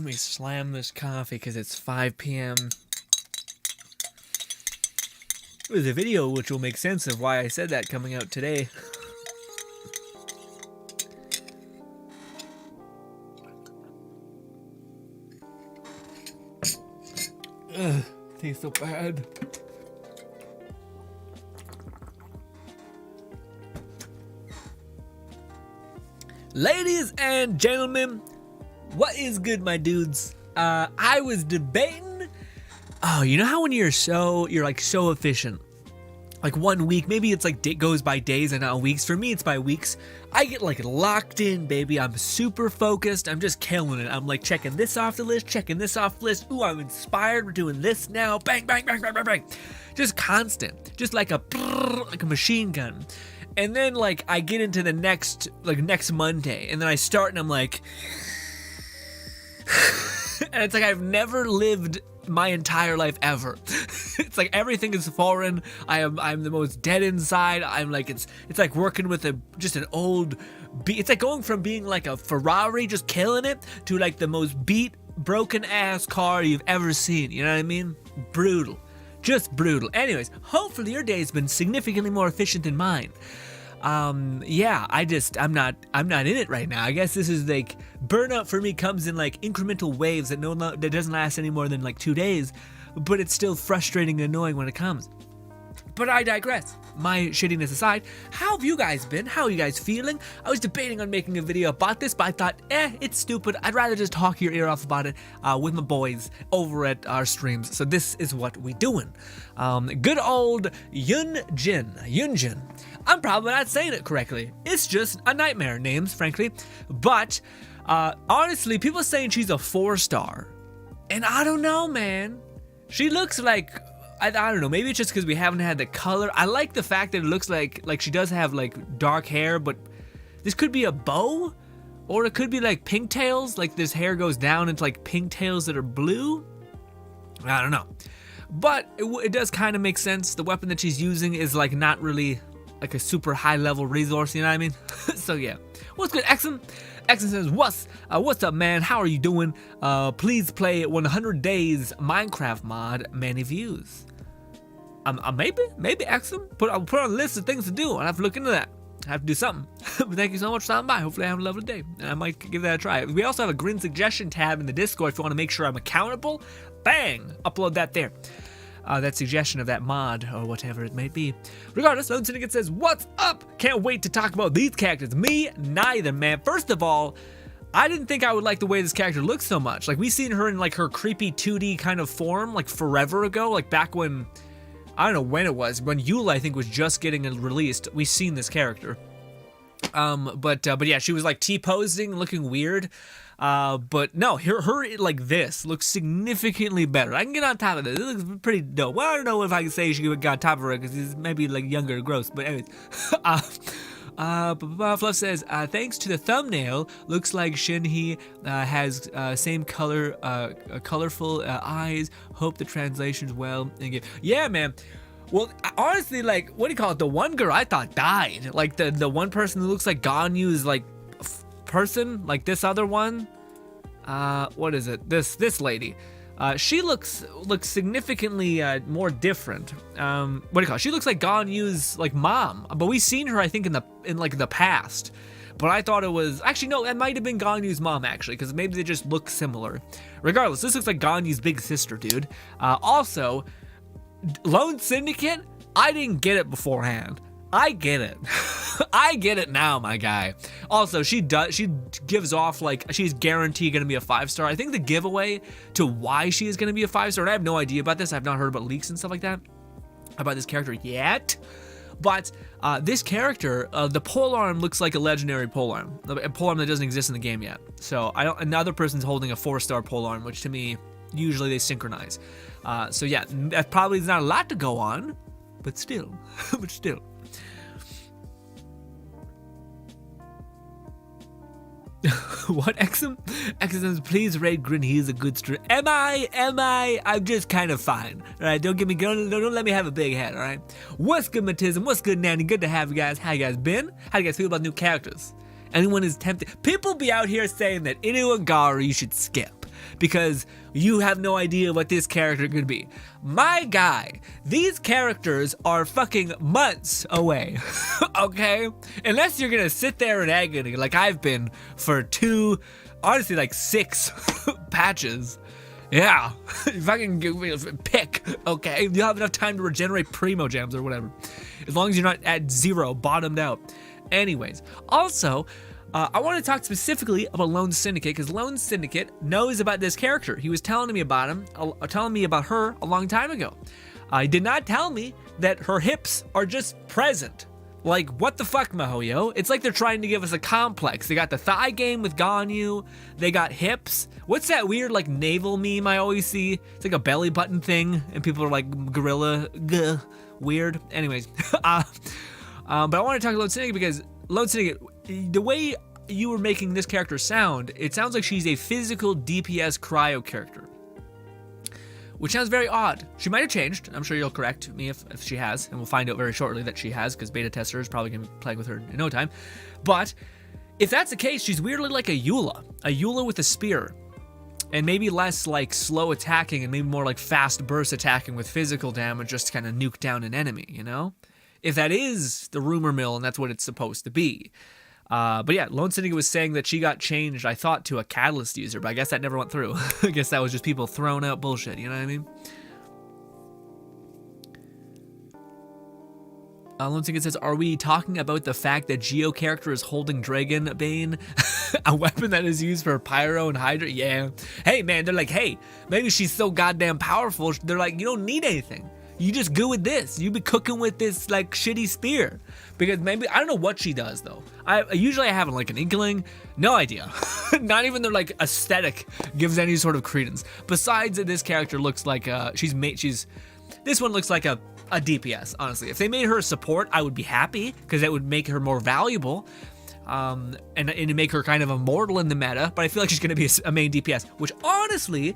Let me slam this coffee because it's 5 p.m. There's a video which will make sense of why I said that coming out today. Ugh, tastes so bad. Ladies and gentlemen, what is good, my dudes? I was debating. Oh, you know how when you're like so efficient, like 1 week, maybe it's like goes by days and not weeks. For me, it's by weeks. I get like locked in, baby. I'm super focused. I'm just killing it. I'm like checking this off the list, checking this off the list. Ooh, I'm inspired. We're doing this now. Bang, bang, bang, bang, bang, bang. Just constant, just like a machine gun. And then like I get into the next Monday, and then I start and I'm like, and it's like I've never lived my entire life ever. It's like everything is foreign. I'm the most dead inside. I'm like it's like working with just an old it's like going from being like a Ferrari just killing it to like the most beat broken ass car you've ever seen. You know what I mean? Brutal. Just brutal. Anyways, hopefully your day's been significantly more efficient than mine. Yeah, I'm not in it right now. I guess this is like burnout for me comes in like incremental waves that doesn't last any more than like 2 days, but it's still frustrating and annoying when it comes. But I digress. My shittiness aside, how have you guys been? How are you guys feeling? I was debating on making a video about this, but I thought, it's stupid. I'd rather just talk your ear off about it with my boys over at our streams. So this is what we doing. Good old Yunjin. I'm probably not saying it correctly. It's just a nightmare names, frankly. But honestly, people are saying she's a 4-star. And I don't know, man. She looks like... I don't know, maybe it's just because we haven't had the color. I like the fact that it looks like she does have like dark hair, but this could be a bow, or it could be like pigtails, like this hair goes down into like pigtails that are blue. I don't know, but it does kind of make sense. The weapon that she's using is like not really like a super high level resource, you know what I mean? So yeah, what's good, Exum? Exum says, what's up, man? How are you doing? Please play 100 Days Minecraft mod, many views. Maybe Exum. I'll put on a list of things to do. I'll have to look into that. I have to do something. But thank you so much for stopping by. Hopefully I have a lovely day, and I might give that a try. We also have a green suggestion tab in the Discord if you want to make sure I'm accountable. Bang! Upload that there. That suggestion of that mod or whatever it may be. Regardless, Lone Syndicate says, what's up? Can't wait to talk about these characters. Me neither, man. First of all, I didn't think I would like the way this character looks so much. Like, we seen her in like her creepy 2D kind of form like forever ago, like back when, I don't know when it was, when Eula I think was just getting released. We seen this character. But yeah, she was like T-posing, looking weird. But no, her like this looks significantly better. I can get on top of this. It looks pretty dope. Well, I don't know if I can say she got on top of her because he's maybe like younger and gross. But anyways, Fluff says, thanks to the thumbnail, looks like Shinhee has same color, colorful eyes. Hope the translation's well. Yeah, man. Well, honestly, like, what do you call it? The one girl I thought died. Like the one person who looks like Ganyu's like person, like this other one. What is it? This lady. She looks significantly more different. What do you call it? She looks like Ganyu's like mom, but we've seen her I think in the past. But I thought it was actually no, that might have been Ganyu's mom actually, because maybe they just look similar. Regardless, this looks like Ganyu's big sister, dude. Also, Lone Syndicate, I didn't get it beforehand. I get it. I get it now, my guy. Also, she gives off like she's guaranteed gonna be a 5-star. I think the giveaway to why she is gonna be a 5-star, and I have no idea about this. I've not heard about leaks and stuff like that about this character yet. But this character, the polearm looks like a legendary polearm, a polearm that doesn't exist in the game yet. So another person's holding a 4-star polearm, which to me usually they synchronize. So yeah, that probably is not a lot to go on, but still, What, Exum? Exum says, please rate Grin, he's a good streamer. Am I? I'm just kind of fine. Alright, don't let me have a big head, alright? What's good, Matism? What's good, Nanny? Good to have you guys. How you guys been? How you guys feel about new characters? Anyone is tempted? People be out here saying that Inu and Garu you should skip. because you have no idea what this character could be. My guy, these characters are fucking months away, okay? Unless you're gonna sit there in agony like I've been for honestly like 6 patches. Yeah, fucking pick, okay? You have enough time to regenerate Primo Gems or whatever. As long as you're not at 0, bottomed out. Anyways, also, I want to talk specifically about Lone Syndicate, because Lone Syndicate knows about this character. He was telling me about her a long time ago. He did not tell me that her hips are just present. Like, what the fuck, MiHoYo? It's like they're trying to give us a complex. They got the thigh game with Ganyu. They got hips. What's that weird, like, navel meme I always see? It's like a belly button thing, and people are like, gorilla, weird. Anyways, but I want to talk Lone Syndicate because Lone Syndicate, the way you were making this character sound, it sounds like she's a physical DPS cryo character, which sounds very odd. She might have changed. I'm sure you'll correct me if she has, and we'll find out very shortly that she has, because beta tester is probably going to be playing with her in no time. But if that's the case, she's weirdly like a Eula with a spear, and maybe less like slow attacking and maybe more like fast burst attacking with physical damage just to kind of nuke down an enemy, you know? If that is the rumor mill and that's what it's supposed to be. But yeah, Lone Syndicate was saying that she got changed, I thought, to a Catalyst user, but I guess that never went through. I guess that was just people throwing out bullshit, you know what I mean? Lone Syndicate says, are we talking about the fact that Geo character is holding Dragon Bane? A weapon that is used for Pyro and Hydra? Yeah. Hey, man, they're like, hey, maybe she's so goddamn powerful. They're like, you don't need anything. You just go with this. You be cooking with this like shitty spear, because maybe I don't know what she does though. I usually have like an inkling, no idea. Not even their like aesthetic gives any sort of credence. Besides that, this character looks like this one looks like a DPS. Honestly, if they made her a support, I would be happy because that would make her more valuable. And to make her kind of immortal in the meta. But I feel like she's gonna be a main DPS, which honestly,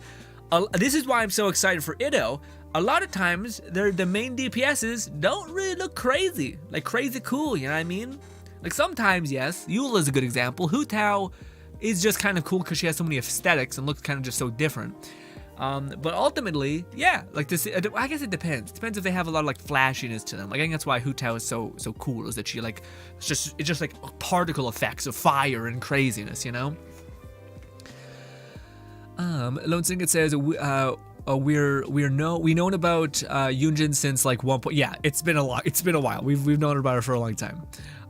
this is why I'm so excited for Itto. A lot of times, the main DPSs don't really look crazy. Like, crazy cool, you know what I mean? Like, sometimes, yes. Eula is a good example. Hu Tao is just kind of cool because she has so many aesthetics and looks kind of just so different. But ultimately, yeah, like this, I guess it depends. It depends if they have a lot of, like, flashiness to them. Like, I think that's why Hu Tao is so cool, is that she, like, it's just like particle effects of fire and craziness, you know? Lone Syndicate says, we've known about Yunjin since like 1 point. Yeah, it's been a while. We've known about her for a long time.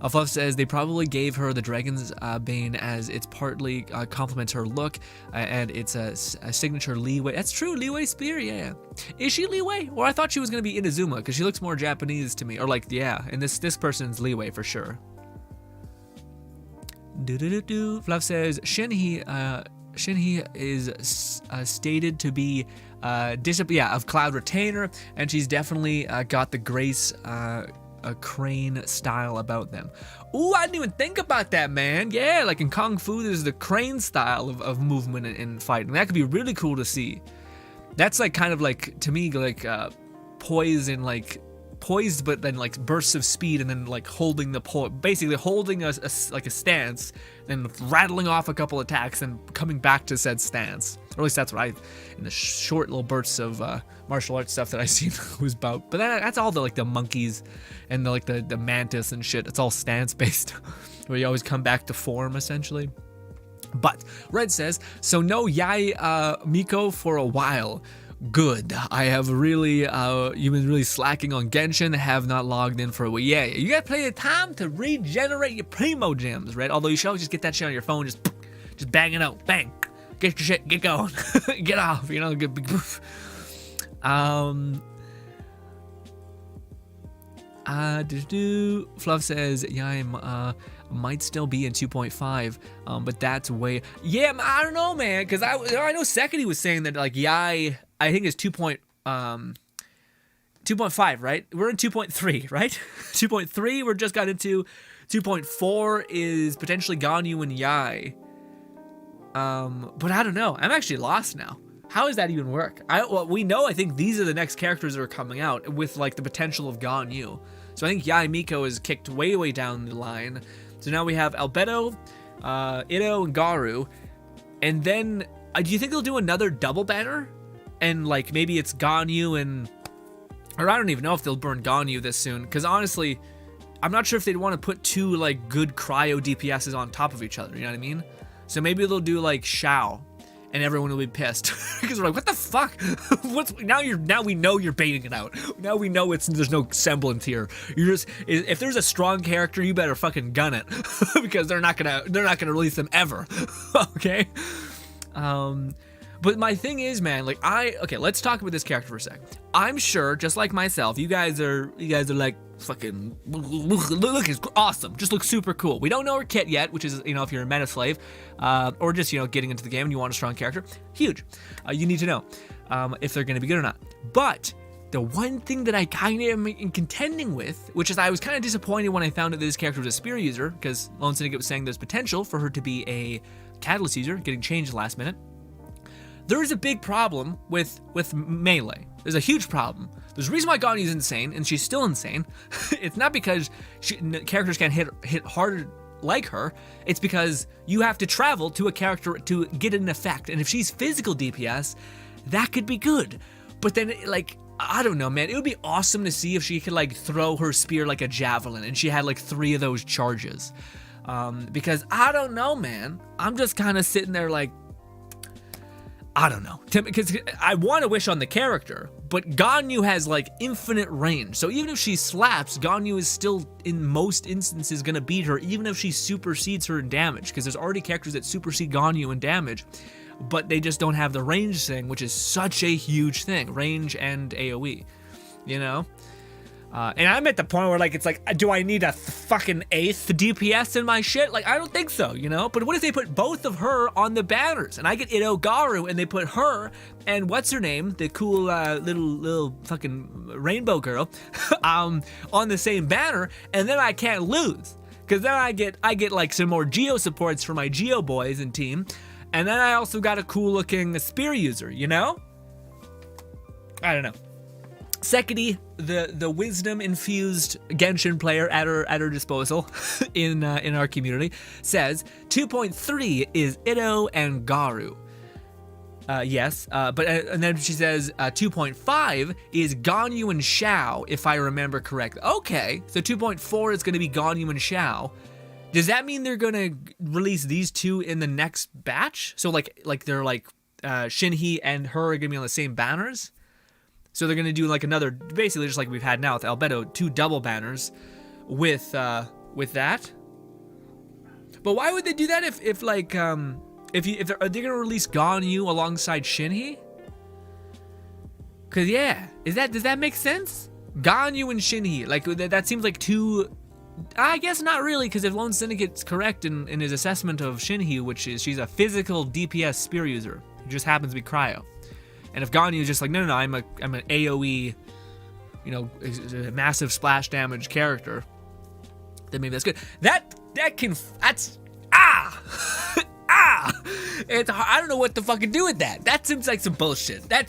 Fluff says they probably gave her the Dragon's Bane as it's partly complements her look and it's a signature Leeway. That's true, Leeway spear. Yeah. Is she Leeway? Or I thought she was gonna be Inazuma because she looks more Japanese to me. Or like, yeah, and this person's Leeway for sure. Fluff says Shinhee is stated to be of Cloud Retainer, and she's definitely got the Grace Crane style about them. Ooh, I didn't even think about that, man. Yeah, like in Kung Fu, there's the Crane style of movement and fighting. That could be really cool to see. That's like kind of like, to me, like poised, but then like bursts of speed, and then like holding basically holding a stance, then rattling off a couple attacks and coming back to said stance. Or at least that's what in the short little bursts of martial arts stuff that I've seen was about. But that's all the monkeys and the mantis and shit. It's all stance based, where you always come back to form essentially. But Red says, so no Yae Miko for a while. Good. I have really, you've been really slacking on Genshin, have not logged in for a week. Yeah, you gotta play the time to regenerate your Primo Gems, right? Although you should always just get that shit on your phone, just bang it out, bang. Get your shit, get going, get off, you know, get big poof. Fluff says, yeah, I'm, might still be in 2.5, but that's way, yeah, I don't know, man, because I know Sekiri was saying that, like, Yai, I think it's 2.5, right? We're in 2.3, right? 2.3, we're just got into 2.4 is potentially Ganyu and Yai. But I don't know. I'm actually lost now. How does that even work? Well, we know, I think these are the next characters that are coming out with like the potential of Ganyu. So I think Yae Miko is kicked way, way down the line. So now we have Albedo, Itto, and Garu. And then do you think they'll do another double banner? And like maybe it's Ganyu and, or I don't even know if they'll burn Ganyu this soon. Because honestly, I'm not sure if they'd want to put two like good cryo DPSs on top of each other. You know what I mean? So maybe they'll do like Shao, and everyone will be pissed because we're like, what the fuck? Now we know you're baiting it out. Now we know there's no semblance here. You're just, if there's a strong character, you better fucking gun it because they're not gonna release them ever. Okay. But my thing is, man, like okay, let's talk about this character for a sec. I'm sure, just like myself, you guys are like, fucking, look, it's awesome. Just looks super cool. We don't know her kit yet, which is, if you're a meta slave, or just, getting into the game and you want a strong character, huge. You need to know if they're going to be good or not. But the one thing that I kind of am contending with, which is I was kind of disappointed when I found out that this character was a spear user, because Lone Syndicate was saying there's potential for her to be a catalyst user, getting changed last minute. There is a big problem with melee. There's a huge problem. There's a reason why Ganyu's insane, and she's still insane. It's not because characters can't hit harder like her. It's because you have to travel to a character to get an effect. And if she's physical DPS, that could be good. But then, like, I don't know, man. It would be awesome to see if she could, like, throw her spear like a javelin, and she had, like, 3 of those charges. Because I don't know, man. I'm just kind of sitting there like, I don't know, because I want to wish on the character, but Ganyu has like infinite range. So even if she slaps, Ganyu is still in most instances gonna beat her, even if she supersedes her in damage, because there's already characters that supersede Ganyu in damage, but they just don't have the range thing, which is such a huge thing, range and AoE, And I'm at the point where, like, it's like, do I need a fucking 8th DPS in my shit? Like, I don't think so, But what if they put both of her on the banners? And I get Ito Garu, and they put her and what's her name, the cool little fucking rainbow girl, on the same banner, and then I can't lose. Because then I get like some more Geo supports for my Geo boys and team, and then I also got a cool looking spear user, I don't know. Sekiri, the wisdom infused Genshin player at her disposal in our community, says 2.3 is Ito and Garu. Yes, but and then she says 2.5 is Ganyu and Shao, if I remember correctly. Okay, so 2.4 is going to be Ganyu and Shao. Does that mean they're going to release these two in the next batch? So like they're like Shinhee and her are going to be on the same banners? So they're going to do like another, basically just like we've had now with Albedo, 2 double banners with that. But why would they do that if are they going to release Ganyu alongside Shinhee? Cause yeah, does that make sense? Ganyu and Shinhee, like that seems like 2. I guess not really, because if Lone Syndicate's correct in his assessment of Shinhee, which is she's a physical DPS spear user, who just happens to be cryo. And if Ganyu is just like, no, I'm an AoE, a massive splash damage character, then maybe that's good. That's it's, I don't know what to fucking do with that. That seems like some bullshit. Because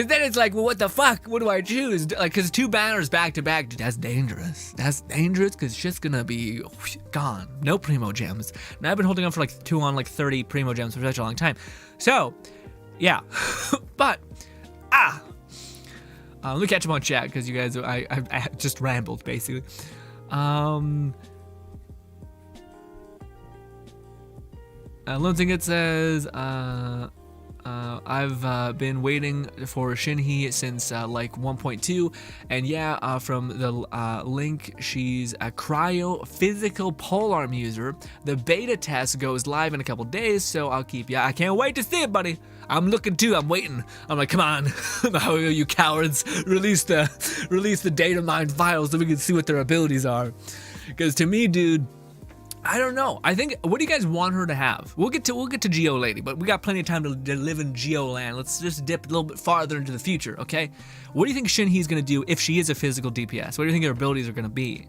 then it's like, well, what the fuck? What do I choose? Like, because 2 banners back to back, dude, that's dangerous. That's dangerous because shit's gonna be gone. No primo gems. And I've been holding on for like 2 on like 30 primo gems for such a long time. So, yeah. But, let me catch them on chat because you guys, I just rambled basically. Lone Syndicate says, I've been waiting for Shinhee since like 1.2, and yeah, from the link, she's a cryo physical polearm user. The beta test goes live in a couple days, so I'll keep ya. I can't wait to see it, buddy. I'm looking too. I'm waiting. I'm like, come on, you cowards, release the data mine files so we can see what their abilities are. Because to me, dude, I don't know. I think, what do you guys want her to have? We'll get to Geo Lady, but we got plenty of time to live in Geo land. Let's just dip a little bit farther into the future, okay? What do you think Shinhee's gonna do if she is a physical DPS? What do you think her abilities are gonna be?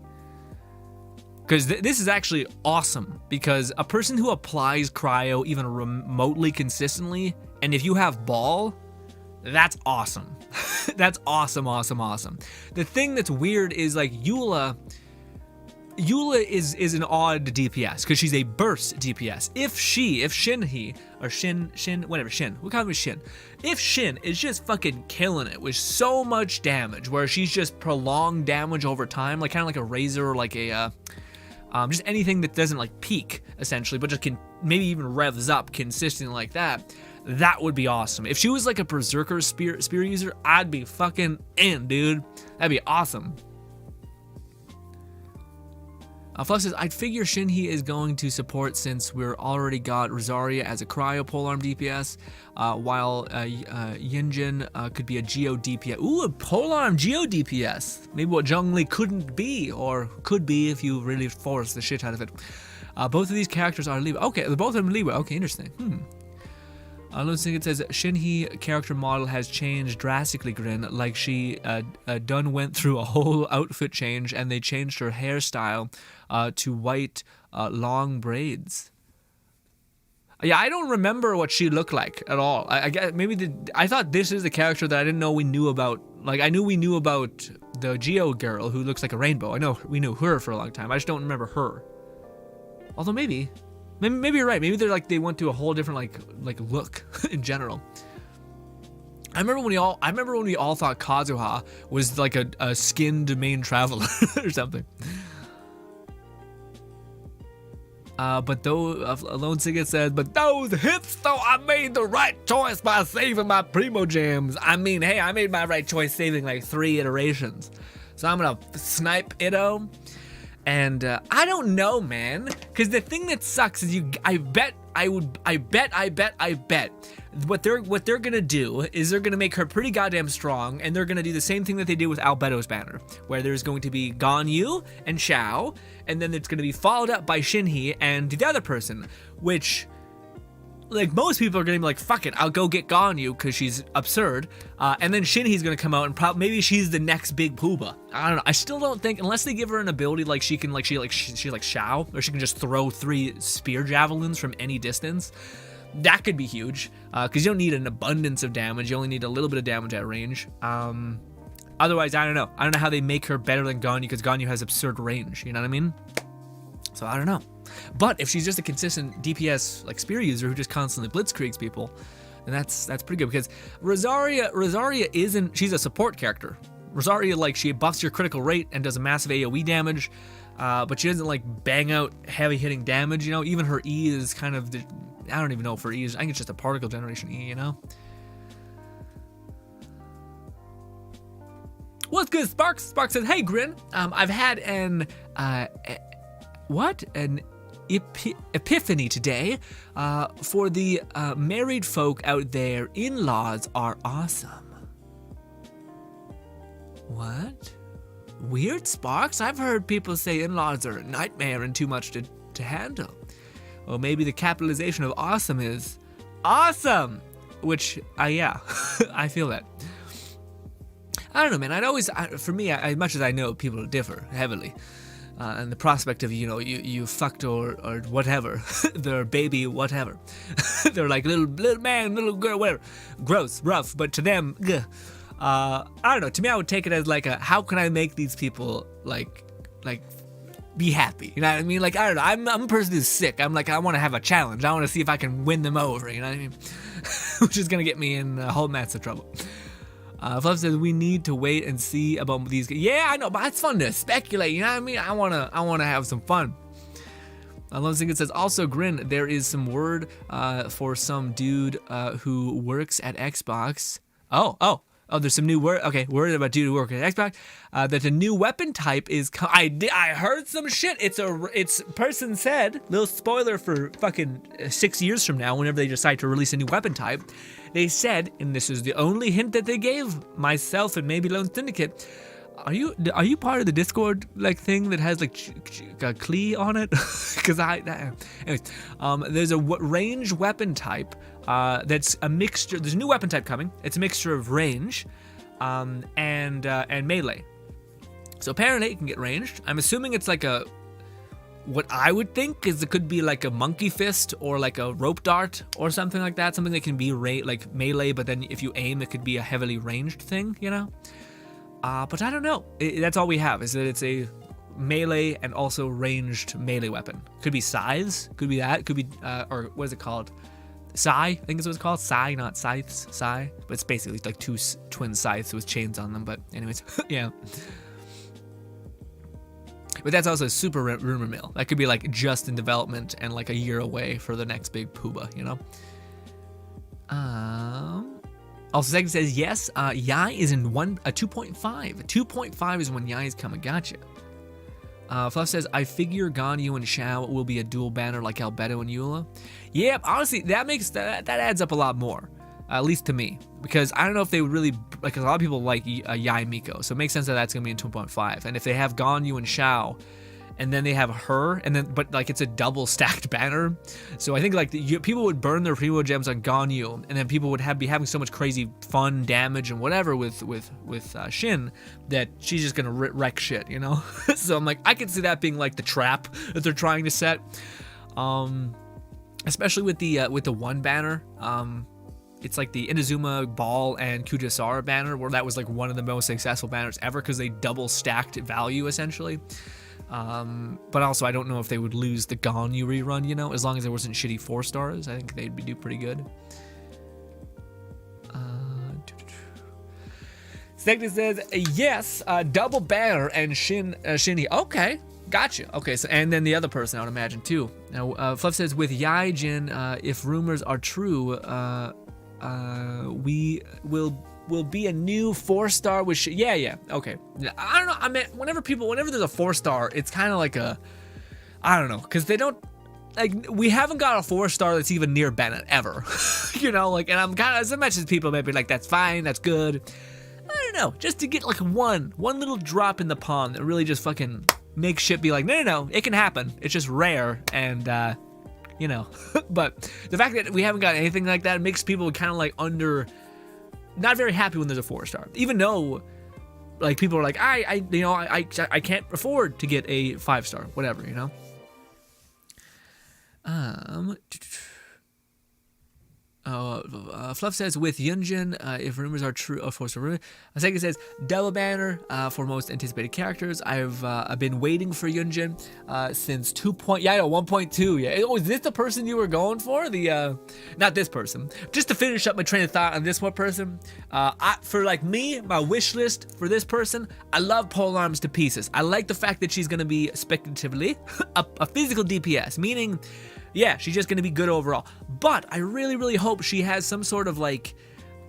Because this is actually awesome, because a person who applies cryo even remotely consistently, and if you have ball, that's awesome. That's awesome. The thing that's weird is like Eula Eula is an odd DPS because she's a burst DPS. If Shin, whatever, Shin, we call him Shin. If Shin is just fucking killing it with so much damage, where she's just prolonged damage over time, like kind of like a Razor or like a, just anything that doesn't like peak essentially, but just can maybe even revs up consistently like that, that would be awesome. If she was like a Berserker spear user, I'd be fucking in, dude. That'd be awesome. Fluff says, I'd figure Shinhee is going to support since we're already got Rosaria as a cryo polearm DPS, while Yinjin could be a Geo DPS. Ooh, a polearm Geo DPS. Maybe what Zhongli couldn't be, or could be if you really force the shit out of it. Both of these characters are Liwa. Okay, they're both of them Liwa. Okay, interesting. Lone Singlet says, Shinhee character model has changed drastically, Grin, like she done went through a whole outfit change and they changed her hairstyle to white long braids. Yeah, I don't remember what she looked like at all. I guess maybe I thought this is the character that I didn't know we knew about. Like, I knew we knew about the Geo girl who looks like a rainbow. I know we knew her for a long time. I just don't remember her. Although maybe you're right. Maybe they went to a whole different like look in general. I remember when we all thought Kazuha was like a skinned main traveler or something. But though Lone Singlet said, but those hips though, I made the right choice by saving my Primo Gems. I mean, hey, I made my right choice saving like 3 iterations. So I'm gonna snipe Itto. And I don't know, man, because the thing that sucks is I bet what they're gonna do is they're gonna make her pretty goddamn strong, and they're gonna do the same thing that they did with Albedo's banner, where there's going to be Ganyu and Xiao, and then it's gonna be followed up by Shinhee and the other person, which, like, most people are gonna be like, fuck it, I'll go get Ganyu because she's absurd, and then Shinhee's gonna come out and maybe she's the next big Pooba. I don't know. I still don't think, unless they give her an ability like she can, like she like Xiao, or she can just throw 3 spear javelins from any distance. That could be huge, because you don't need an abundance of damage. You only need a little bit of damage at range. Otherwise, I don't know. I don't know how they make her better than Ganyu, because Ganyu has absurd range. You know what I mean? So I don't know. But if she's just a consistent DPS like spear user who just constantly blitzkriegs people, then that's pretty good, because Rosaria isn't, she's a support character. Rosaria, like, she buffs your critical rate and does a massive AoE damage, but she doesn't like bang out heavy hitting damage, you know. Even her E is kind of, I don't even know if her E is, I think it's just a particle generation E, you know. What's good, Sparks? Sparks says, hey Grin, I've had an epiphany today. For the married folk out there, in-laws are awesome. What? Weird, Sparks? I've heard people say in-laws are a nightmare and too much to handle. Or maybe the capitalization of awesome is awesome, which, yeah, I feel that. I don't know, man. For me, as much as I know, people differ heavily. And the prospect of, you fucked or whatever, their baby, whatever. They're like little man, little girl, whatever. Gross, rough, but to them, I don't know. To me, I would take it as like how can I make these people like be happy? You know what I mean? Like, I don't know. I'm a person who's sick. I'm like, I want to have a challenge. I want to see if I can win them over. You know what I mean? Which is gonna get me in a whole mess of trouble. Fluff says we need to wait and see about these. Yeah, I know, but it's fun to speculate. You know what I mean? I wanna have some fun. Lone Singlet says, also Grin, there is some word for some dude who works at Xbox. Oh, there's some new word. Okay, word about dude who works at Xbox. That a new weapon type is. I heard some shit. It's person said, little spoiler for fucking 6 years from now, whenever they decide to release a new weapon type. They said, and this is the only hint that they gave myself and maybe Lone Syndicate. Are you part of the Discord like thing that has like a Klee on it? Because anyways, there's a range weapon type that's a mixture. There's a new weapon type coming. It's a mixture of range and melee. So apparently it can get ranged. I'm assuming it's like what I would think is it could be like a monkey fist or like a rope dart or something like that. Something that can be like melee, but then if you aim, it could be a heavily ranged thing, you know? But I don't know. That's all we have, is that it's a melee and also ranged melee weapon. Could be scythes, could be that, could be, or what is it called? Sai, I think is what it's called. Sai, not scythes, Sai. But it's basically like two twin scythes with chains on them. But anyways, yeah. But that's also a super rumor mill. That could be like just in development and like a year away for the next big Pooba, you know? Also, Second says, yes, Yai is in 2.5. 2.5 is when Yai is coming. Gotcha. Fluff says, I figure Ganyu and Shao will be a dual banner like Albedo and Eula. Yeah, honestly, that adds up a lot more, at least to me, because I don't know if they would really, like, a lot of people like Yai Miko, so it makes sense that that's going to be in 2.5. And if they have Ganyu and Shao, and then they have her, and then, but like it's a double stacked banner, so I think like people would burn their primo gems on Ganyu, and then people would be having so much crazy fun damage and whatever with Shin that she's just gonna wreck shit, you know. So I'm like, I can see that being like the trap that they're trying to set, especially with the one banner. It's like the Inazuma Ball and Kujisara banner, where that was like one of the most successful banners ever because they double stacked value essentially. But also I don't know if they would lose the Ganyu rerun, you know, as long as there wasn't shitty 4 stars. I think they'd do pretty good. Stegna says, yes, double banner and Shinny. Okay, gotcha. Okay, so and then the other person I would imagine too. Now, Fluff says, with Yaijin, if rumors are true, we will be a new 4-star with yeah, okay. I don't know, I mean, whenever there's a 4-star, it's kind of like I don't know, because they don't, like, we haven't got a 4-star that's even near Bennett, ever. You know, like, and I'm kind of, as much as people may be like, that's fine, that's good, I don't know, just to get like one little drop in the pond that really just fucking makes shit be like, no, it can happen, it's just rare, and, you know. But the fact that we haven't got anything like that makes people kind of like not very happy when there's a 4-star, even though like people are like, I can't afford to get a 5-star, whatever, you know. Fluff says, with Yunjin, if rumors are true, of course, Sega says, double banner for most anticipated characters. I've been waiting for Yunjin since 1.2. Yeah. Oh, is this the person you were going for? Not this person. Just to finish up my train of thought on this one person, for like me, my wish list for this person, I love Polearms to pieces. I like the fact that she's going to be speculatively a physical DPS, meaning, yeah, she's just going to be good overall. But I really, really hope she has some sort of like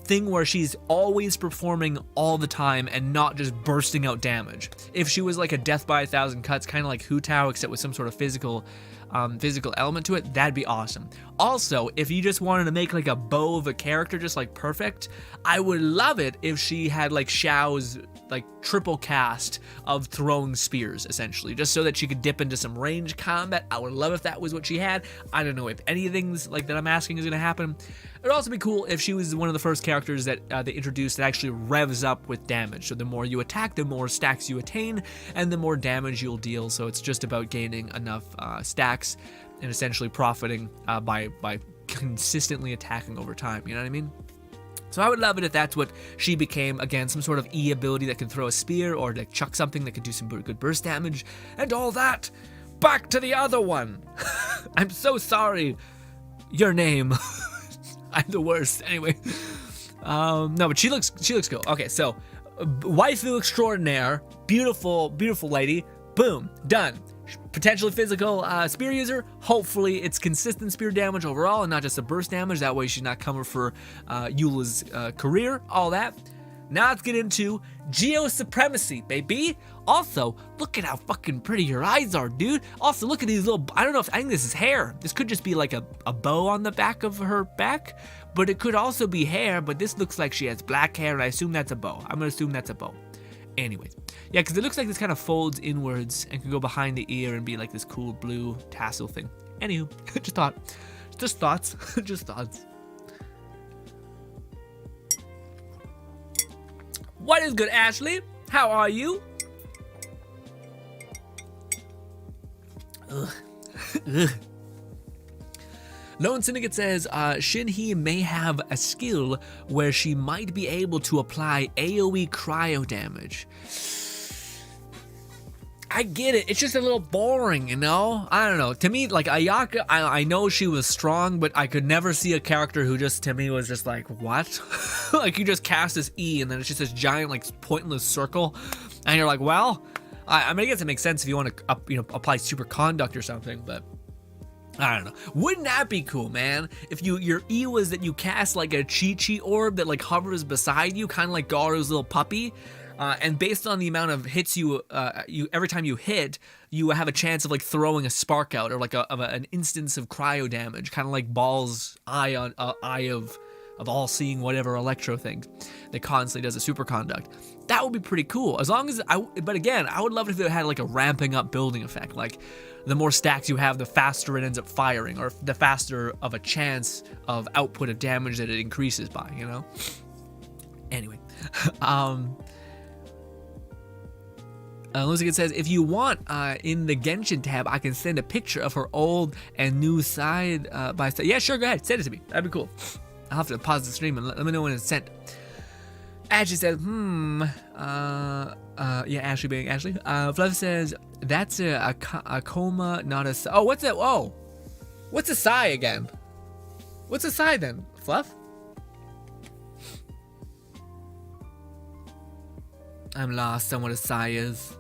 thing where she's always performing all the time and not just bursting out damage. If she was like a death by 1,000 cuts, kind of like Hu Tao, except with some sort of physical element to it, that'd be awesome. Also, if you just wanted to make like a bow of a character just like perfect, I would love it if she had like Xiao's like triple cast of throwing spears, essentially, just so that she could dip into some range combat. I would love if that was what she had. I don't know if anything's like that I'm asking is gonna happen. It'd also be cool if she was one of the first characters that they introduced that actually revs up with damage. So the more you attack, the more stacks you attain, and the more damage you'll deal. So it's just about gaining enough stacks and essentially profiting by consistently attacking over time. You know what I mean? So I would love it if that's what she became. Again, some sort of E ability that can throw a spear or like chuck something that could do some good burst damage and all that. Back to the other one. I'm so sorry. Your name. I'm the worst. Anyway. No, but she looks cool. Okay, so waifu extraordinaire, beautiful lady. Boom, done. Potentially physical spear user. Hopefully it's consistent spear damage overall and not just a burst damage. That way she's not coming for Eula's career. All that. Now let's get into Geo Supremacy, baby. Also, look at how fucking pretty your eyes are, dude. Also, look at these little, I don't know if, I think this is hair. This could just be like a bow on the back of her back, but it could also be hair, but this looks like she has black hair, and I assume that's a bow. I'm gonna assume that's a bow. Anyways, yeah, because it looks like this kind of folds inwards and can go behind the ear and be like this cool blue tassel thing. Anywho, just thoughts. Just thoughts. What is good, Ashley? How are you? Ugh. Lone Syndicate says, Shinhee may have a skill where she might be able to apply AoE cryo damage. I get it. It's just a little boring, you know? I don't know. To me, like, Ayaka, I know she was strong, but I could never see a character who just, to me, was just like, what? Like, you just cast this E, and then it's just this giant, like, pointless circle, and you're like, well, I mean, I guess it makes sense if you want to, apply superconduct or something, but I don't know. Wouldn't that be cool, man? If your E was that you cast, like, a Chi-Chi orb that, like, hovers beside you, kind of like Garu's little puppy. And based on the amount of hits you every time you hit, you have a chance of like throwing a spark out, or like an instance of cryo damage, kind of like Ball's eye of all-seeing whatever electro thing that constantly does a superconduct. That would be pretty cool. As long as but again, I would love it if it had like a ramping up building effect. Like the more stacks you have, the faster it ends up firing, or the faster of a chance of output of damage that it increases by. You know. Anyway, Lucigan says, if you want, in the Genshin tab, I can send a picture of her old and new side by side. Yeah, sure, go ahead. Send it to me. That'd be cool. I'll have to pause the stream and let me know when it's sent. Ashley says, yeah, Ashley being Ashley. Fluff says, that's a coma, not a... Oh, what's that? Oh, what's a sigh again? What's a sigh then, Fluff? I'm lost on what a sigh is.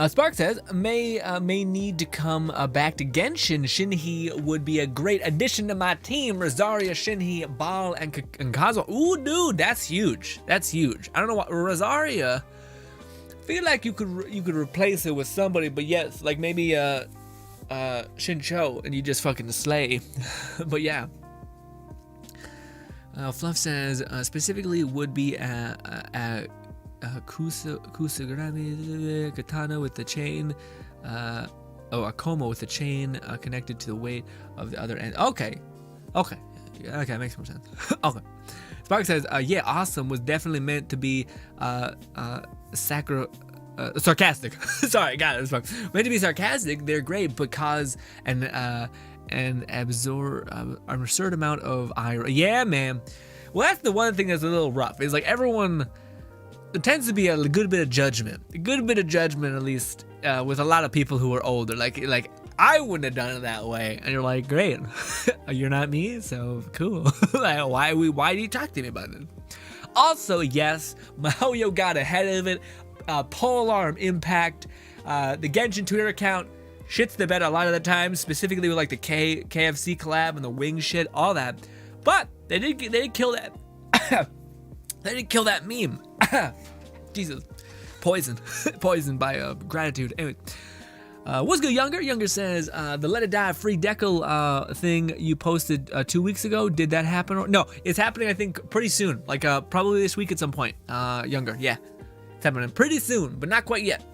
Spark says, may need to come back to Genshin. Shinhee would be a great addition to my team. Rosaria, Shinhee, Ball, and Kazuha. Ooh, dude, that's huge. That's huge. I don't know what Rosaria. I feel like you could replace her with somebody, but yes, like maybe Shincho, and you just fucking slay. But yeah. Fluff says, specifically would be Kusagurami katana with the chain, a Akoma with the chain connected to the weight of the other end. Okay, makes more sense. Okay. Spark says, yeah, awesome was definitely meant to be sarcastic. Sorry, got it. Meant to be sarcastic. They're great because and absorb an absurd amount of ire. Yeah, man. Well, that's the one thing that's a little rough. Is like everyone. There tends to be a good bit of judgment. A good bit of judgment, at least, with a lot of people who are older. Like I wouldn't have done it that way. And you're like, great. You're not me, so cool. Like, why do you talk to me about it? Also, yes, Mahoyo got ahead of it. Polearm Impact. The Genshin Twitter account shits the bed a lot of the time, specifically with like the KFC collab and the wing shit, all that. But they did kill that. They didn't kill that meme. Jesus. Poison by gratitude. Anyway. What's good, Younger? Younger says, the Let It Die free decal thing you posted 2 weeks ago, did that happen? No, it's happening, I think, pretty soon. Like, probably this week at some point. Younger, yeah. It's happening pretty soon, but not quite yet.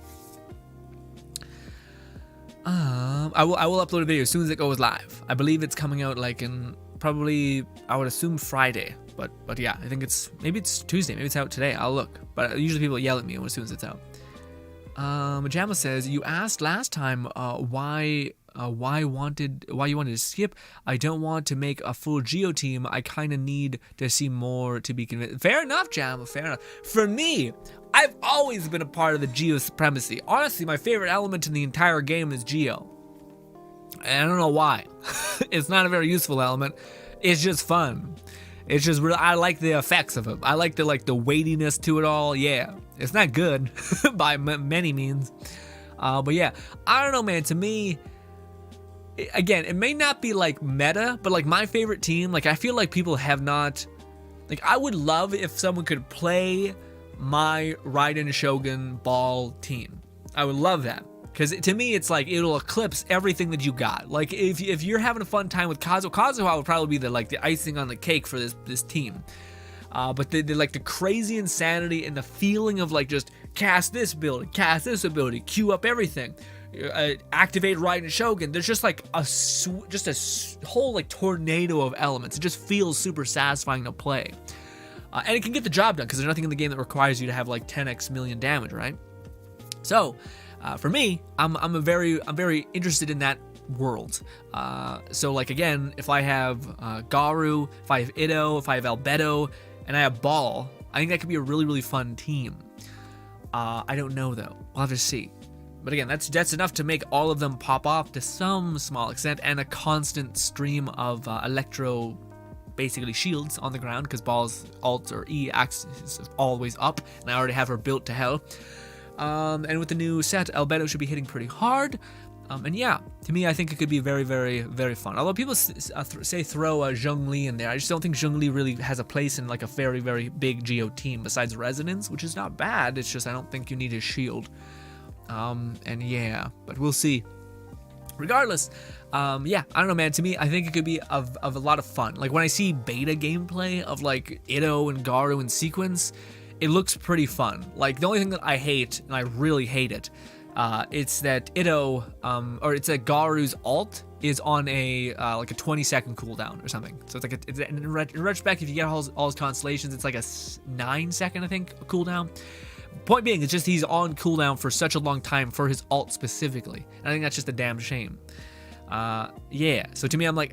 I will upload a video as soon as it goes live. I believe it's coming out, like, in probably, I would assume Friday. But yeah, I think maybe it's Tuesday, maybe it's out today. I'll look. But usually people yell at me as soon as it's out. Majama says, you asked last time why you wanted to skip. I don't want to make a full Geo team. I kind of need to see more to be convinced. Fair enough, Jama. Fair enough. For me, I've always been a part of the Geo supremacy. Honestly, my favorite element in the entire game is Geo. And I don't know why. It's not a very useful element. It's just fun. It's just real. I like the effects of it. I like the weightiness to it all. Yeah, it's not good by many means, but yeah, I don't know, man. To me, again, it may not be like meta, but like my favorite team. Like I feel like people have not. Like I would love if someone could play my Raiden Shogun Ball team. I would love that. Because to me, it's like it'll eclipse everything that you got. Like if you're having a fun time with Kazuha would probably be the icing on the cake for this team. But the like the crazy insanity and the feeling of like just cast this ability, queue up everything, activate Raiden Shogun. There's just like a whole like tornado of elements. It just feels super satisfying to play, and it can get the job done because there's nothing in the game that requires you to have like 10x million damage, right? So. For me, I'm very interested in that worlds. So like again, if I have Garu, if I have Itto, if I have Albedo, and I have Ball, I think that could be a really, really fun team. I don't know though. We'll have to see. But again, that's enough to make all of them pop off to some small extent, and a constant stream of electro, basically shields on the ground, because Ball's Alt or E axis is always up, and I already have her built to hell. And with the new set, Albedo should be hitting pretty hard. And yeah, to me, I think it could be very, very, very fun. Although people say throw a Zhongli in there, I just don't think Zhongli really has a place in like a very, very big Geo team besides Resonance, which is not bad. It's just I don't think you need his shield. And yeah, but we'll see. Regardless, yeah, I don't know, man. To me, I think it could be of a lot of fun. Like when I see beta gameplay of like Itto and Garu in sequence, it looks pretty fun. Like the only thing that I hate, and I really hate it, it's that Itto, or it's that Garu's alt is on a like a 20-second cooldown or something. So it's like in retrospect, if you get all his constellations, it's like a 9-second, I think, cooldown. Point being, it's just he's on cooldown for such a long time for his ult specifically. And I think that's just a damn shame. Yeah, so to me, I'm like,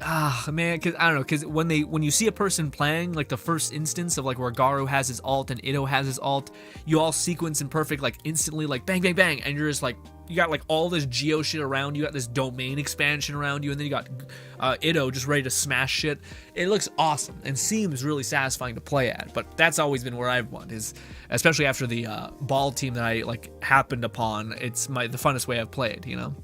man, because I don't know, because when you see a person playing, like the first instance of like where Garu has his ult and Itto has his ult, you all sequence in perfect, like instantly, like bang, bang, bang, and you're just like, you got like all this Geo shit around you, got this domain expansion around you, and then you got Itto just ready to smash shit. It looks awesome and seems really satisfying to play at, but that's always been where I've won, is especially after the Ball team that I like happened upon. It's the funnest way I've played, you know.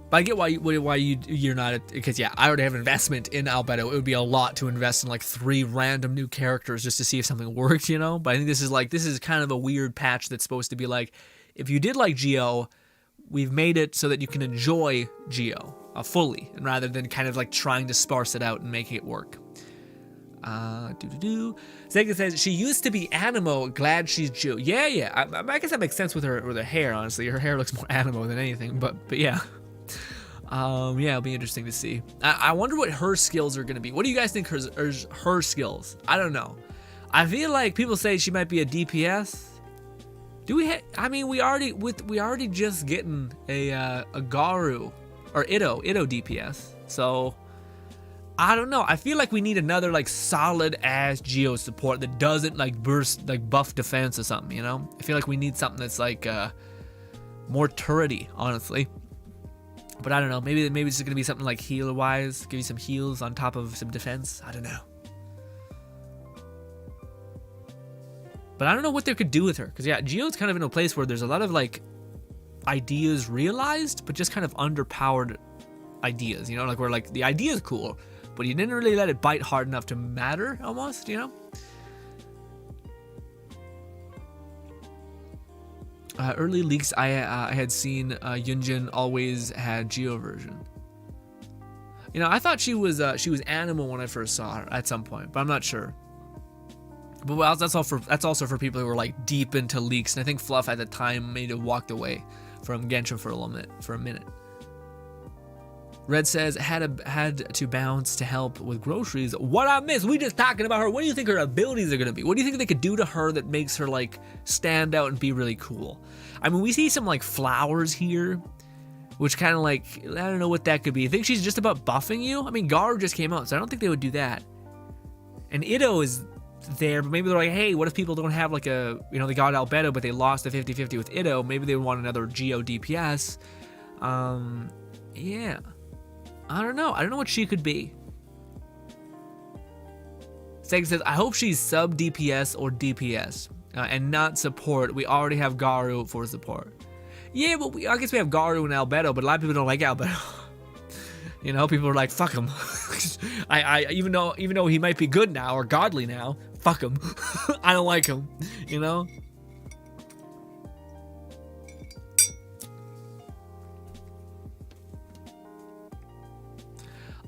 But I get why you're not, because yeah, I already have an investment in Albedo. It would be a lot to invest in like 3 random new characters just to see if something worked, you know. But I think this is kind of a weird patch that's supposed to be like, if you did like Geo, we've made it so that you can enjoy Geo fully, and rather than kind of like trying to sparse it out and making it work. Sega says she used to be Animo. Glad she's Jew. Yeah. I guess that makes sense with her hair. Honestly, her hair looks more Animo than anything. But yeah. Yeah, it'll be interesting to see. I wonder what her skills are gonna be. What do you guys think her skills? I don't know. I feel like people say she might be a DPS. Do we? I mean, we already just getting a Garu or Itto DPS. So. I don't know. I feel like we need another like solid ass Geo support that doesn't like burst like buff defense or something, you know? I feel like we need something that's like more turrety, honestly. But I don't know. Maybe it's just gonna be something like healer wise, give you some heals on top of some defense. I don't know. But I don't know what they could do with her, because yeah, Geo's kind of in a place where there's a lot of like ideas realized, but just kind of underpowered ideas, you know, like where like the idea is cool, but you didn't really let it bite hard enough to matter, almost, you know? Early leaks, I had seen Yunjin always had Geo version. You know, I thought she was Animal when I first saw her at some point, but I'm not sure. But well, that's also for people who were like deep into leaks, and I think Fluff at the time may have walked away from Genshin for a minute. Red says, had to bounce to help with groceries. What I missed? We just talking about her. What do you think her abilities are going to be? What do you think they could do to her that makes her like stand out and be really cool? I mean, we see some like flowers here, which kind of like, I don't know what that could be. You think she's just about buffing you? I mean, Garu just came out, so I don't think they would do that. And Itto is there, but maybe they're like, hey, what if people don't have like a, you know, they got Albedo, but they lost a 50-50 with Itto. Maybe they would want another Geo DPS. Yeah. I don't know what she could be. Sega says, I hope she's sub DPS or DPS and not support. We already have Garu for support. Yeah, but I guess we have Garu and Albedo, but a lot of people don't like Albedo. You know, people are like, fuck him. Even though he might be good now or godly now, fuck him. I don't like him, you know?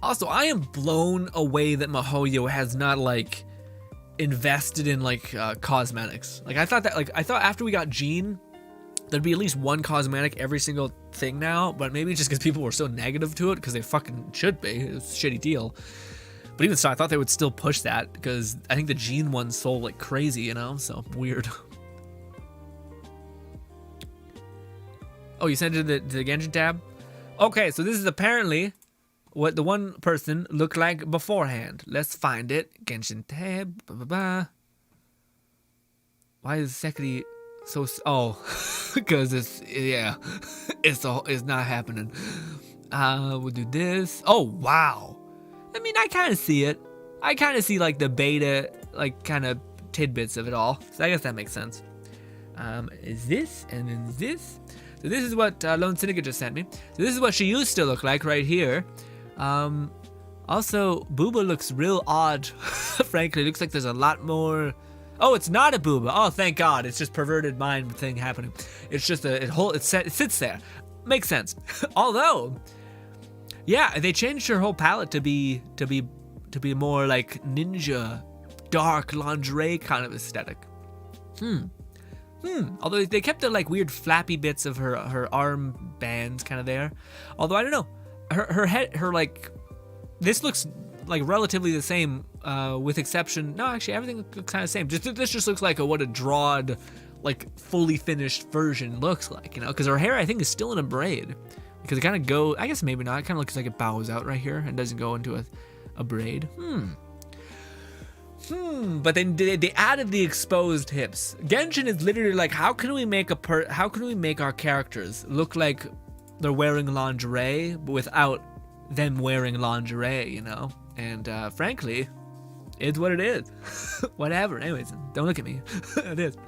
Also, I am blown away that MiHoYo has not like invested in like cosmetics. Like I thought after we got Jean, there'd be at least one cosmetic every single thing now, but maybe just because people were so negative to it, because they fucking should be. It's a shitty deal. But even so, I thought they would still push that, because I think the Jean one sold like crazy, you know? So weird. Oh, you sent it to the Genshin tab? Okay, so this is apparently what the one person looked like beforehand. Let's find it. Genshin tab. Blah, blah, blah. Why is Sekiri so... Oh, because it's not happening. We'll do this. Oh, wow. I mean, I kind of see it. I kind of see like the beta, like kind of tidbits of it all. So I guess that makes sense. Is this and then this. So this is what Lone Syndicate just sent me. So this is what she used to look like right here. Also, Booba looks real odd. Frankly, it looks like there's a lot more. Oh, it's not a Booba. Oh, thank God. It's just perverted mind thing happening. It's just it sits there. Makes sense. Although, yeah, they changed her whole palette to be more like ninja, dark lingerie kind of aesthetic. Although they kept the like weird flappy bits of her arm bands kind of there. Although I don't know, her head, her like, this looks like relatively the same, with exception. No, actually everything looks kind of the same. This just looks like what a drawed, like fully finished version looks like, you know? Because her hair I think is still in a braid, because it kind of I guess maybe not. It kind of looks like it bows out right here and doesn't go into a braid. But then they added the exposed hips. Genshin is literally like, how can we make our characters look like they're wearing lingerie but without them wearing lingerie, you know? And frankly, it's what it is. Whatever. Anyways, don't look at me. It is.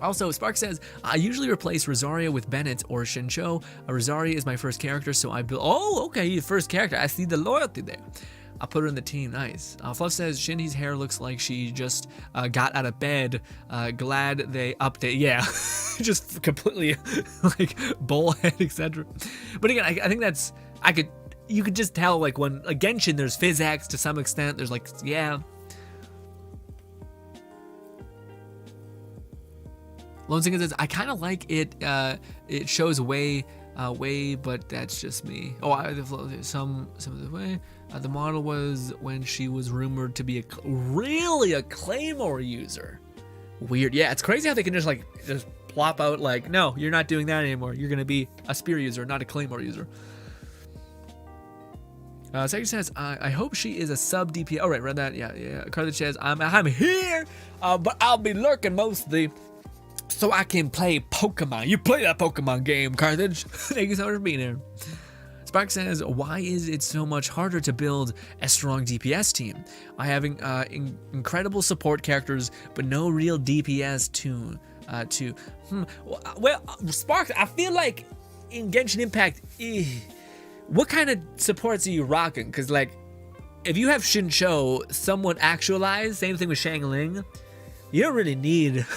Also, Spark says, I usually replace Rosaria with Bennett or Shincho. Rosaria is my first character, so I build... Oh, okay, your first character. I see the loyalty there. I'll put her in the team. Nice. Fluff says, Shindy's hair looks like she just got out of bed. Glad they update. Yeah, just completely like bowl head, etc. But again, I think that's... You could just tell, like, when... Like, Genshin, there's physics to some extent. There's, like, yeah... Lone Singer says, I kind of like it. It shows way, but that's just me. Oh, some of the way. The model was when she was rumored to be really a Claymore user. Weird. Yeah, it's crazy how they can just plop out like, no, you're not doing that anymore. You're gonna be a Spear user, not a Claymore user. Second says, I hope she is a sub DPS. Oh, right, read that. Yeah. Carthage says, I'm here, but I'll be lurking mostly, so I can play Pokemon. You play that Pokemon game, Carthage. Thank you so much for being here. Spark says, why is it so much harder to build a strong DPS team? I have incredible support characters, but no real DPS Well, Spark, I feel like in Genshin Impact, what kind of supports are you rocking? Because, like, if you have Shincho somewhat actualized, same thing with Shangling, you don't really need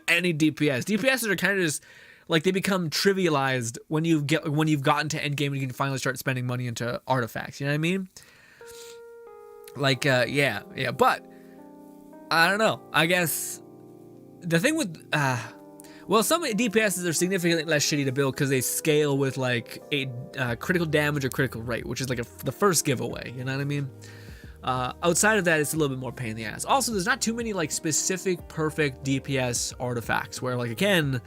any DPS. DPSs are kind of just like, they become trivialized when you've gotten to endgame and you can finally start spending money into artifacts. You know what I mean? Like, yeah. But I don't know. I guess the thing with well, some DPSs are significantly less shitty to build because they scale with like a critical damage or critical rate, which is like the first giveaway. You know what I mean? Outside of that, it's a little bit more pain in the ass. Also, there's not too many like specific perfect DPS artifacts where, like, again,